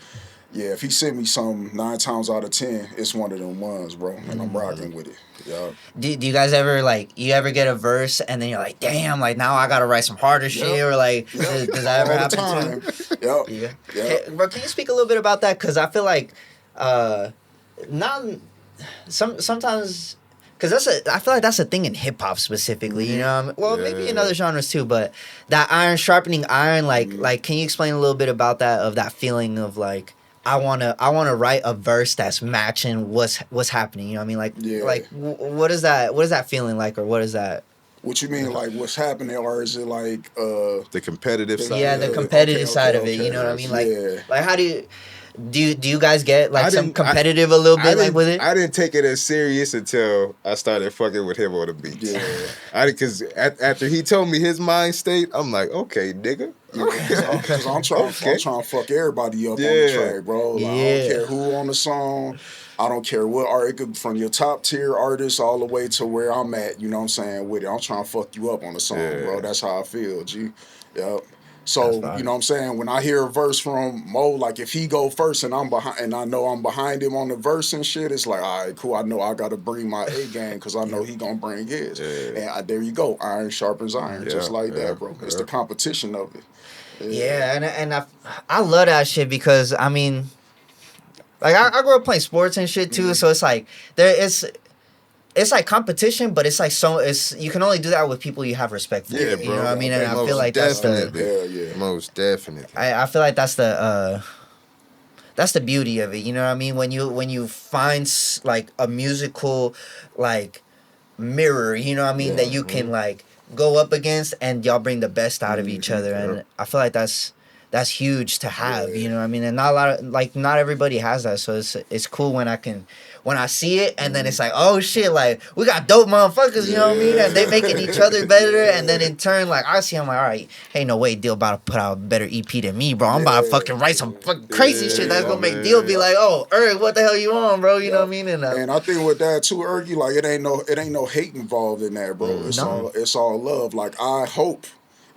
yeah, if he sent me something, 9 times out of 10, it's one of them ones, bro, and I'm rocking with it. Yeah. Do you guys ever like you ever get a verse and then you're like, damn, like now I gotta write some harder shit, or like does that ever happen too? Yeah. Hey, bro, can you speak a little bit about that? Because I feel like not sometimes. Because I feel like that's a thing in hip hop specifically, you know. What I mean? Well, maybe in other genres too, but that iron sharpening iron, like, can you explain a little bit about that? Of that feeling of like, I wanna write a verse that's matching what's happening. You know what I mean? Like, what is that? What is that feeling like, or what is that? What you mean, like what's happening, or is it like the competitive side? Yeah, the competitive side of it. You know what I mean? Like how do you guys get like some competitive a little bit like with it? I didn't take it as serious until I started fucking with him on the beats. Yeah, because after he told me his mind state, I'm like, okay, nigga. Because I'm trying to fuck everybody up on the track, bro. Like, I don't care who on the song. I don't care what art, it could from your top tier artists all the way to where I'm at, you know what I'm saying, with it. I'm trying to fuck you up on the song, bro. That's how I feel, G. Yep. So, you know what I'm saying, when I hear a verse from Mo, like if he go first and I'm behind, and I know I'm behind him on the verse and shit, it's like, all right, cool. I know I got to bring my A game because I know he going to bring his. And there you go. Iron sharpens iron, just like that, bro. It's the competition of it. And I love that shit because, I mean, like I grew up playing sports and shit too, so it's like it's like competition, but it's like you can only do that with people you have respect for. Yeah, you bro. know what I mean? And I feel like most definitely. I feel like that's the beauty of it. You know what I mean? When you find like a musical like mirror, you know what I mean, that you can like go up against, and y'all bring the best out of each other, and I feel like that's huge to have, you know what I mean? And not everybody has that, so it's cool when I see it, and then it's like, oh shit, like we got dope motherfuckers, you know what I mean? And they making each other better, and then in turn, like I see, I'm like, all right, ain't no way Deal about to put out a better EP than me, bro. I'm about to fucking write some fucking crazy shit that's gonna make Deal be like, oh, URG, what the hell you on, bro? You know what I mean? And I think with that too, URG, like it ain't no hate involved in that, bro. It's all love. Like I hope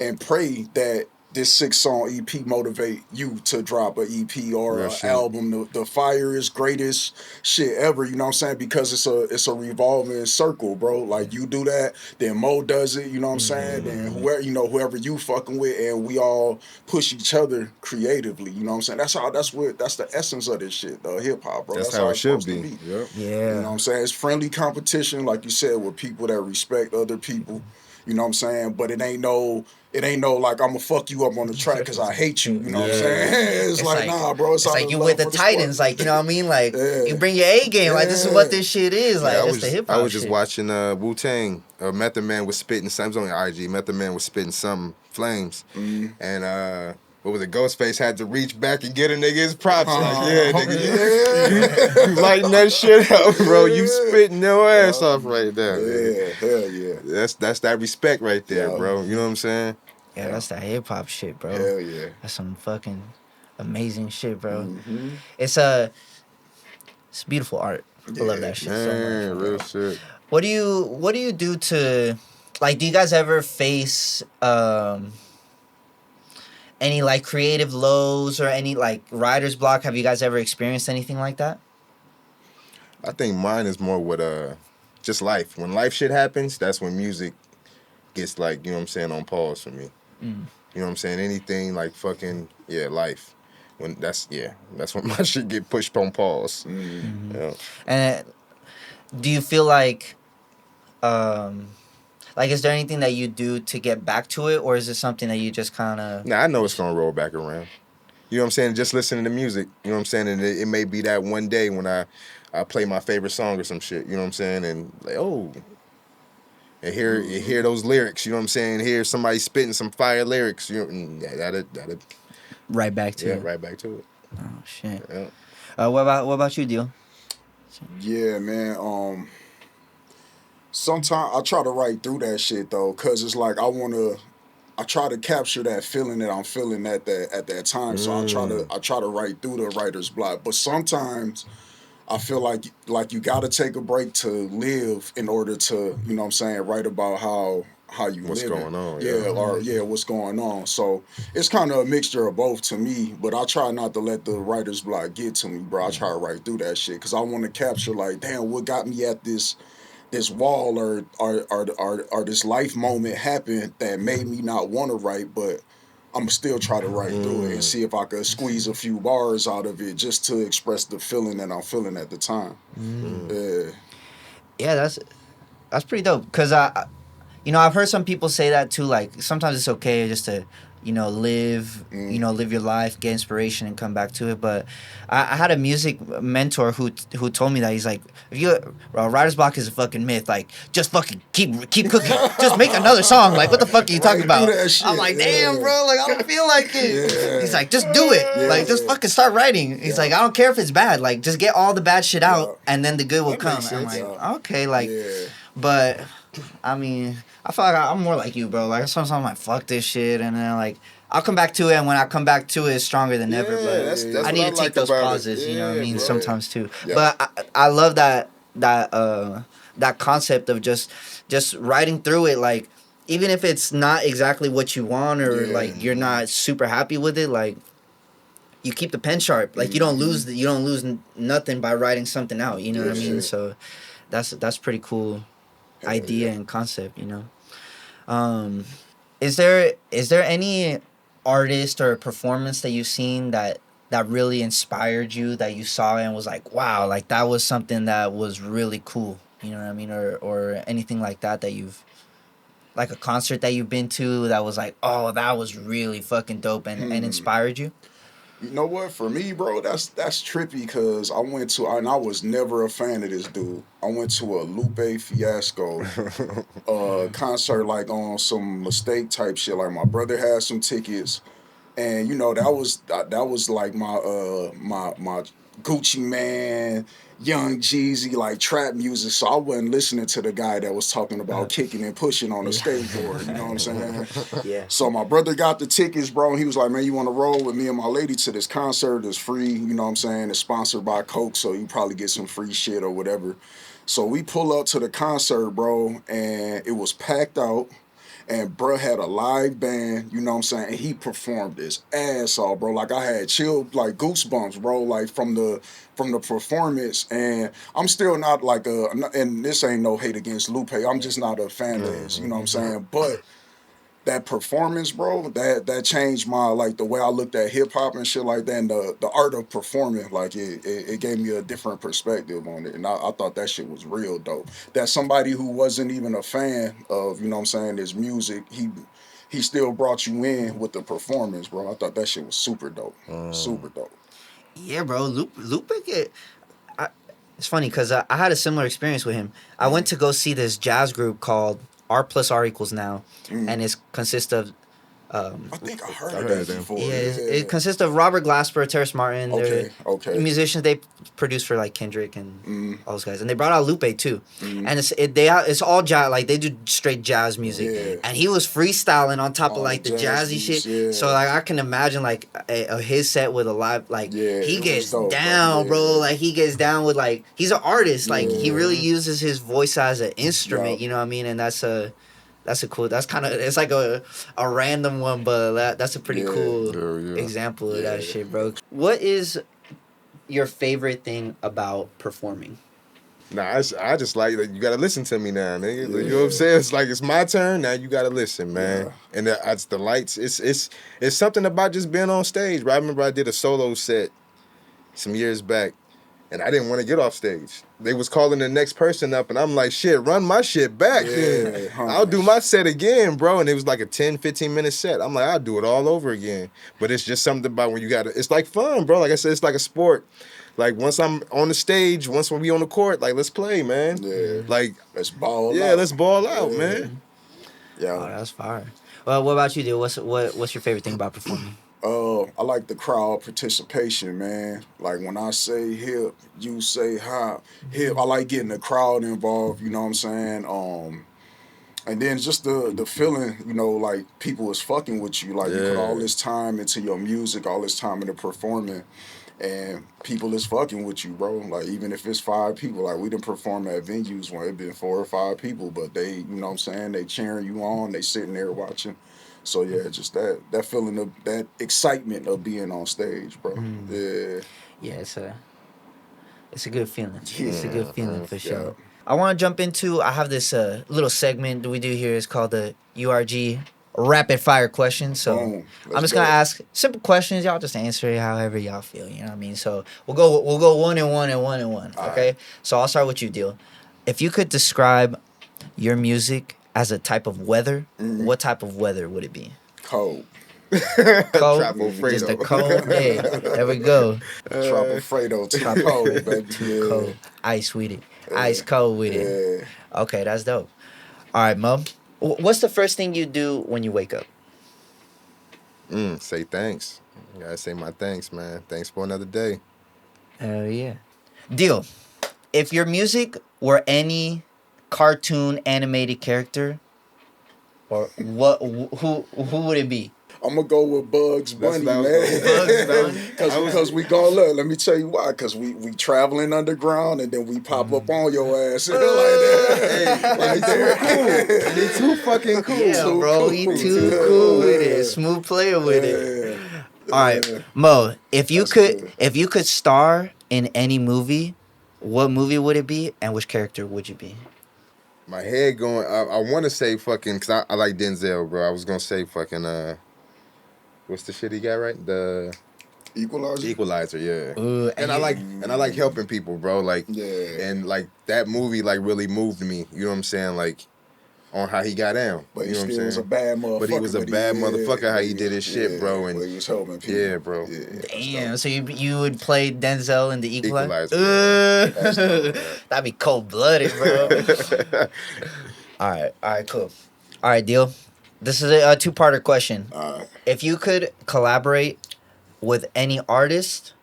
and pray that this 6-song EP motivate you to drop an EP or an album. The fire is greatest shit ever, you know what I'm saying? Because it's a revolving circle, bro. Like you do that, then Mo does it, you know what I'm saying? Then whoever you fucking with, and we all push each other creatively, you know what I'm saying? That's the essence of this shit, hip hop, bro. That's how it should be. Yep. Yeah. You know what I'm saying? It's friendly competition, like you said, with people that respect other people. You know what I'm saying? But it ain't no like I'm gonna fuck you up on the track because I hate you. You know what I'm saying? It's like nah, bro. It's like you with the Titans, like you know what I mean? Like you bring your A game. Like this is what this shit is. Like it's the hip hop. I was just watching Wu-Tang. Method Man was spitting something on IG. Method Man was spitting some flames, and what was it? Ghostface had to reach back and get a nigga his props. Nigga, you lighting that shit up, bro. You spitting your ass off right there. Yeah, hell yeah. That's that respect right there, bro. You know what I'm saying? Yeah, that's that hip hop shit, bro. Hell yeah. That's some fucking amazing shit, bro. Mm-hmm. It's beautiful art. I love that shit so much. Real shit. What do you do to, like, do you guys ever face any like creative lows or any like writer's block? Have you guys ever experienced anything like that? I think mine is more with just life. When life shit happens, that's when music gets like, you know what I'm saying, on pause for me. You know what I'm saying? Anything like fucking life. When that's when my shit get pushed on pause. Yeah. And do you feel like is there anything that you do to get back to it, or is it something that you just kind of... Nah, I know it's going to roll back around. You know what I'm saying? Just listening to music. You know what I'm saying? And it may be that one day when I play my favorite song or some shit. You know what I'm saying? And like, oh... And hear those lyrics. You know what I'm saying? Hear somebody spitting some fire lyrics. You know, that'll... Right back to it. Right back to it. Oh, shit. Yeah. What about you, Deal? Yeah, man. sometimes I try to write through that shit though, cause it's like I try to capture that feeling that I'm feeling at that time. So I try to write through the writer's block. But sometimes I feel like you gotta take a break to live in order to, you know what I'm saying, write about how you What's living. going on, What's going on. So it's kind of a mixture of both to me, but I try not to let the writer's block get to me, bro. I try to write through that shit because I want to capture like, damn, what got me at this wall or this life moment happened that made me not want to write, but I'm still try to write through it and see if I could squeeze a few bars out of it just to express the feeling that I'm feeling at the time. Yeah, that's pretty dope. Cause I've heard some people say that too. Like sometimes it's okay just to, live your life, get inspiration, and come back to it. But I had a music mentor who told me that he's like, if writer's block is a fucking myth. Like just fucking keep cooking. Just make another song. Like what the fuck are you talking about? I'm like, damn, bro. Like I don't feel like it. Yeah. He's like, just do it. Like just fucking start writing. He's like, I don't care if it's bad. Like just get all the bad shit out, and then the good will come. I'm like, okay, like, but. I mean, I feel like I'm more like you, bro. Like sometimes I'm like, fuck this shit, and then like I'll come back to it, and when I come back to it, it's stronger than ever. But that's I need to take those pauses, you know what I mean? Bro, Sometimes too. Yeah. But I love that concept of just writing through it, like even if it's not exactly what you want or like you're not super happy with it, like you keep the pen sharp. Like you don't lose nothing by writing something out. You know what I mean? So that's pretty cool. Idea and concept, is there any artist or performance that you've seen that really inspired you, that you saw and was like, wow, like that was something that was really cool, you know what I mean, or anything like that you've, like a concert that you've been to that was like, oh, that was really fucking dope and inspired you? You know what? For me, bro, that's trippy because I was never a fan of this dude. I went to a Lupe Fiasco concert, like on some mistake type shit. Like my brother had some tickets, and that was like my Gucci Man, Young Jeezy, like trap music. So I wasn't listening to the guy that was talking about kicking and pushing on the skateboard. You know what I'm saying? Yeah. So my brother got the tickets, bro, and he was like, man, you want to roll with me and my lady to this concert? It's free, you know what I'm saying? It's sponsored by Coke, so you probably get some free shit or whatever. So we pull up to the concert, bro, and it was packed out. And bruh had a live band, you know what I'm saying? And he performed his ass off, bro. Like I had chill, like goosebumps, bro, like from the performance. And I'm still not like and this ain't no hate against Lupe. I'm just not a fan of his, you know what I'm saying? But that performance, bro, that changed my, like, the way I looked at hip hop and shit like that, and the art of performing. Like it gave me a different perspective on it, and I thought that shit was real dope. That somebody who wasn't even a fan of, you know what I'm saying, his music, he still brought you in with the performance, bro. I thought that shit was super dope. Super dope. Yeah, bro. Lupe it's funny because I had a similar experience with him. I went to go see this jazz group called R plus R equals now, and it consists of I think I heard that before. Yeah, it consists of Robert Glasper, Terrace Martin. Okay. Musicians they produce for like Kendrick and all those guys, and they brought out Lupe too. And it's all jazz, like they do straight jazz music, and he was freestyling on top of like the jazzy shit. Yeah. So like I can imagine like his set with a live, like he gets dope, down, bro. Like he gets down with, like, he's an artist. Like he really uses his voice as an instrument. You know what I mean? And that's a cool. That's kind of, it's like a random one, but that's a pretty cool example of that shit, bro. What is your favorite thing about performing? Nah, I just like that you gotta listen to me now, nigga. You know what I'm saying? It's like it's my turn now. You gotta listen, man. And it's the lights. It's something about just being on stage. Bro. I remember I did a solo set some years back, and I didn't want to get off stage. They was calling the next person up, and I'm like, shit, run my shit back. I'll do my set again, bro. And it was like a 10, 15-minute set. I'm like, I'll do it all over again. But it's just something about when you got to, it's like fun, bro. Like I said, it's like a sport. Like, once I'm on the stage, once we on the court, like, let's play, man. Yeah. Like, let's ball out. Yeah, let's ball out, man. Yeah. Oh, that's fire. Well, what about you, dude? What's your favorite thing about performing? I like the crowd participation, man. Like when I say hip, you say hop. Hip, I like getting the crowd involved, you know what I'm saying? And then just the feeling, you know, like people is fucking with you. Like you put all this time into your music, all this time into performing, and people is fucking with you, bro. Like even if it's 5 people, like we done perform at venues where it been 4 or 5 people, but they, you know what I'm saying, they cheering you on, they sitting there watching. So yeah, just that feeling of that excitement of being on stage, bro. Yeah, it's a good feeling. It's a good feeling for sure. Yeah. I want to jump into. I have this little segment that we do here. It's called the URG Rapid Fire Questions. So I'm just gonna ask simple questions. Y'all just answer it however y'all feel. You know what I mean? So we'll go 1 and 1 and 1 and 1. Okay. Right. So I'll start with you, Deal. If you could describe your music as a type of weather, what type of weather would it be? Cold. Troppo Freddo. Just a cold day. There we go. Troppo Freddo. Too cold, baby. Too cold. Ice with it. Ice cold with it. Okay, that's dope. All right, Mo. What's the first thing you do when you wake up? Say thanks. You gotta say my thanks, man. Thanks for another day. Hell yeah. Deal. If your music were any cartoon animated character, or who would it be? I'm gonna go with Bugs Bunny, man. Bugs Bunny. Because we go look. Let me tell you why. Because we traveling underground and then we pop up on your ass like that. Like that. He too fucking cool. Yeah, too bro. cool. He too cool with it. Smooth player with it. All right, Mo. If you could star in any movie, what movie would it be, and which character would you be? My head going. I want to say fucking because I like Denzel, bro. I was gonna say fucking what's the shit he got right? The Equalizer, yeah. And I like helping people, bro. Like, and like that movie like really moved me. You know what I'm saying? Like on how he got down. But you know he what I'm saying? was a bad motherfucker. But he was a bad motherfucker. How he did his shit, bro. And he was helping people. Yeah, bro. Yeah, damn. So you would play Denzel in the Equalizer? That'd be cold blooded, bro. All right, cool. All right, Deal. This is a 2-parter question. If you could collaborate with any artist,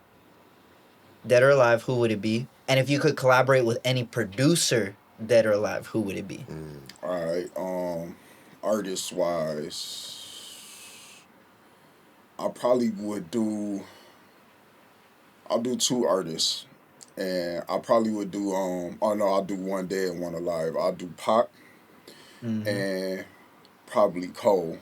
dead or alive, who would it be? And if you could collaborate with any producer, dead or alive, who would it be? All right. Artist wise, I probably would do. I'll do 2 artists, and I probably would do. I'll do one dead and one alive. I'll do Pac, and probably Cole.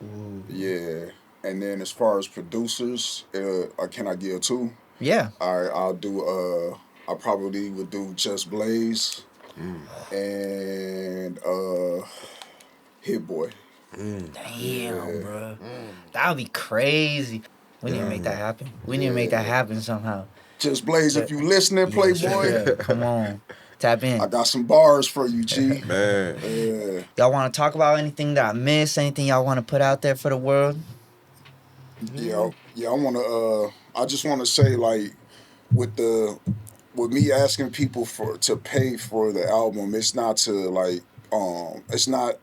Ooh. Yeah, and then as far as producers, can I give 2? Yeah. All right, I'll do. I probably would do Just Blaze, and Hit Boy. Damn, bro. That would be crazy. We need to make that happen. We need to make that happen somehow. Just Blaze, if you listening, Playboy. Yeah, come on. Tap in. I got some bars for you, G. Man. Y'all want to talk about anything that I missed? Anything y'all want to put out there for the world? Yeah, I want to. I just want to say, like, with me asking people to pay for the album, it's not to like, it's not.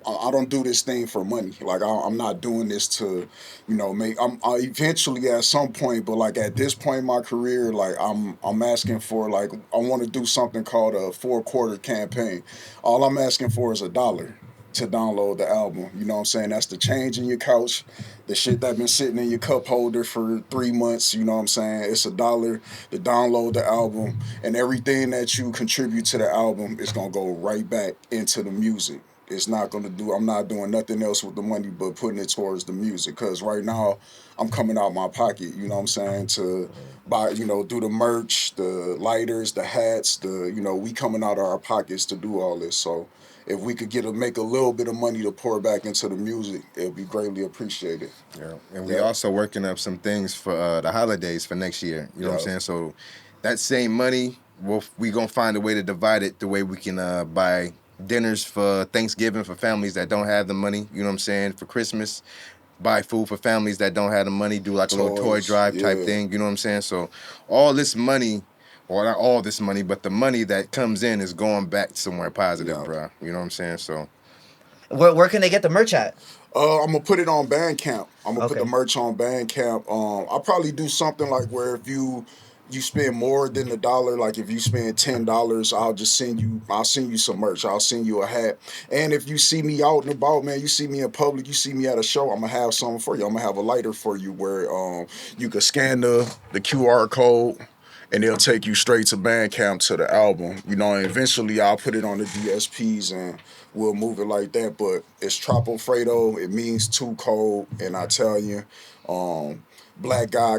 I don't do this thing for money. Like I'm not doing this to, make. I eventually at some point, but like at this point in my career, like I'm asking for like I want to do something called a 4-quarter campaign. All I'm asking for is $1 to download the album. You know what I'm saying? That's the change in your couch, the shit that been sitting in your cup holder for 3 months. You know what I'm saying? It's $1 to download the album, and everything that you contribute to the album is gonna go right back into the music. It's not gonna do. I'm not doing nothing else with the money but putting it towards the music. Cause right now I'm coming out my pocket. You know what I'm saying? To buy, do the merch, the lighters, the hats. We coming out of our pockets to do all this. So if we could make a little bit of money to pour back into the music, it would be greatly appreciated. Yeah, and we also working up some things for the holidays for next year. You know what I'm saying? So that same money, we gonna find a way to divide it the way we can buy dinners for Thanksgiving for families that don't have the money, you know what I'm saying, for Christmas, buy food for families that don't have the money, do like a little toy drive type thing, you know what I'm saying? So all this money, or not all this money, but the money that comes in is going back somewhere positive, bro. You know what I'm saying? So where can they get the merch at? I'm gonna put it on Bandcamp. I'm gonna put Okay. the merch on Bandcamp. I'll probably do something like where if you spend more than $1, like if you spend $10, I'll send you some merch. I'll send you a hat. And if you see me out and about, man, you see me in public, you see me at a show, I'm gonna have something for you. I'm gonna have a lighter for you where you can scan the QR code and it'll take you straight to Bandcamp to the album. You know, and eventually I'll put it on the DSPs and we'll move it like that. But it's Troppo Freddo. It means too cold. And I tell you, black guy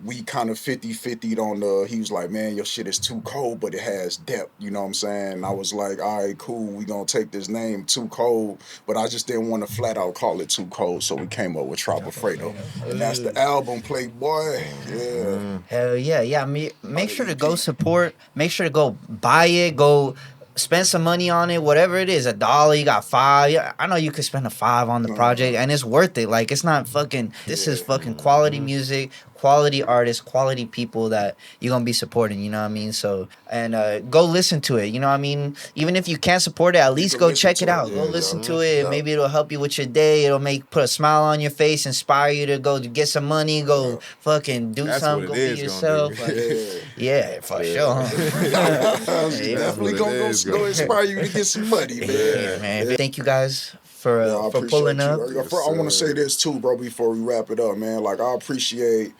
we kind of 50-50'd on he was like, man, your shit is too cold, but it has depth. You know what I'm saying? And I was like, all right, cool. We gonna take this name, Too Cold. But I just didn't want to flat out call it Too Cold. So we came up with Troppo Freddo. And that's the album, Playboy. Yeah. Hell yeah. Yeah. Make sure to go support. Make sure to go buy it. Go spend some money on it. Whatever it is, $1. You got $5. Yeah, I know you could spend a $5 on the project, and it's worth it. Like, it's not fucking. This is fucking quality music, quality artists, quality people that you're gonna be supporting. You know what I mean? So, and go listen to it. You know what I mean? Even if you can't support it, at least go check it out. Go listen to it. Yeah. Maybe it'll help you with your day. It'll put a smile on your face, inspire you to go get some money, go fucking do That's something, what go it be is yourself. gonna Like, yeah, for sure. Huh? Definitely what gonna it is go inspire you to get some money, man. Yeah, man. Thank you guys for I for appreciate pulling you. up. I want to say this too, bro, before we wrap it up, man. Like, I appreciate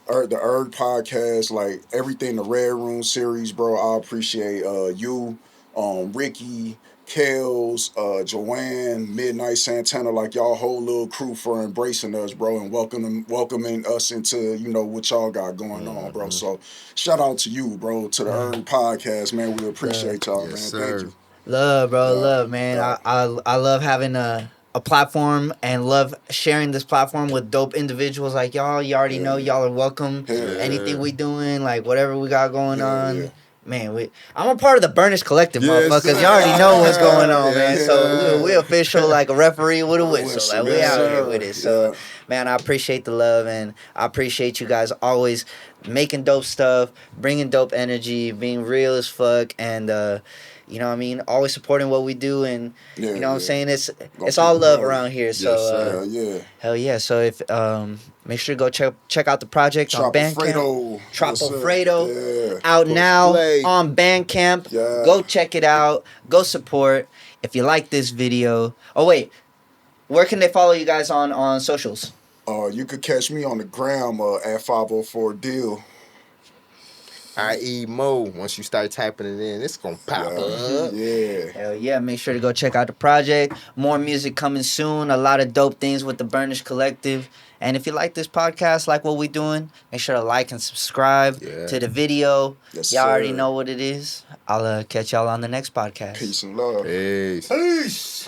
the URG Podcast, like everything, the Red Room series, bro. I appreciate you, Ricky, Kels, Joanne, Midnight Santana, like y'all whole little crew for embracing us, bro, and welcoming us into, you know, what y'all got going on, bro. So shout out to you, bro, to the URG Podcast, man. We appreciate y'all, man. Yes, Thank sir. you. Love, bro. Yeah, Love, man. yeah. I love having a platform and love sharing this platform with dope individuals like y'all. You already know y'all are welcome. Yeah. Anything we doing, like whatever we got going on. Yeah. Man, I'm a part of the Burnish Collective, Yes, motherfuckers. sir. You already know what's going on, man. Yeah. So we official like a referee with a whistle. Whistle, Like, we yes, out here sir. with it. So, Yeah. man, I appreciate the love, and I appreciate you guys always making dope stuff, bringing dope energy, being real as fuck, and you know what I mean, always supporting what we do, and Yeah, you know what I'm yeah. saying, it's keep all it love going. around here. So Yes, sir. Yeah. hell yeah. So if make sure to go check out the project on Troppo Bandcamp. Freddo. Troppo Yes, sir. Freddo. Yeah. Out now play. on Bandcamp. Yeah. Go check it out. Go support. If you like this video. Oh wait, where can they follow you guys on socials? You could catch me on the gram at 504 Deal. IE Moe. Once you start typing it in, it's gonna pop up. Yeah. Hell yeah, make sure to go check out the project. More music coming soon. A lot of dope things with the Burnish Collective. And if you like this podcast, like what we doing, make sure to like and subscribe to the video. Yes, y'all already sir. know what it is. I'll catch y'all on the next podcast. Peace and love. Peace. Peace.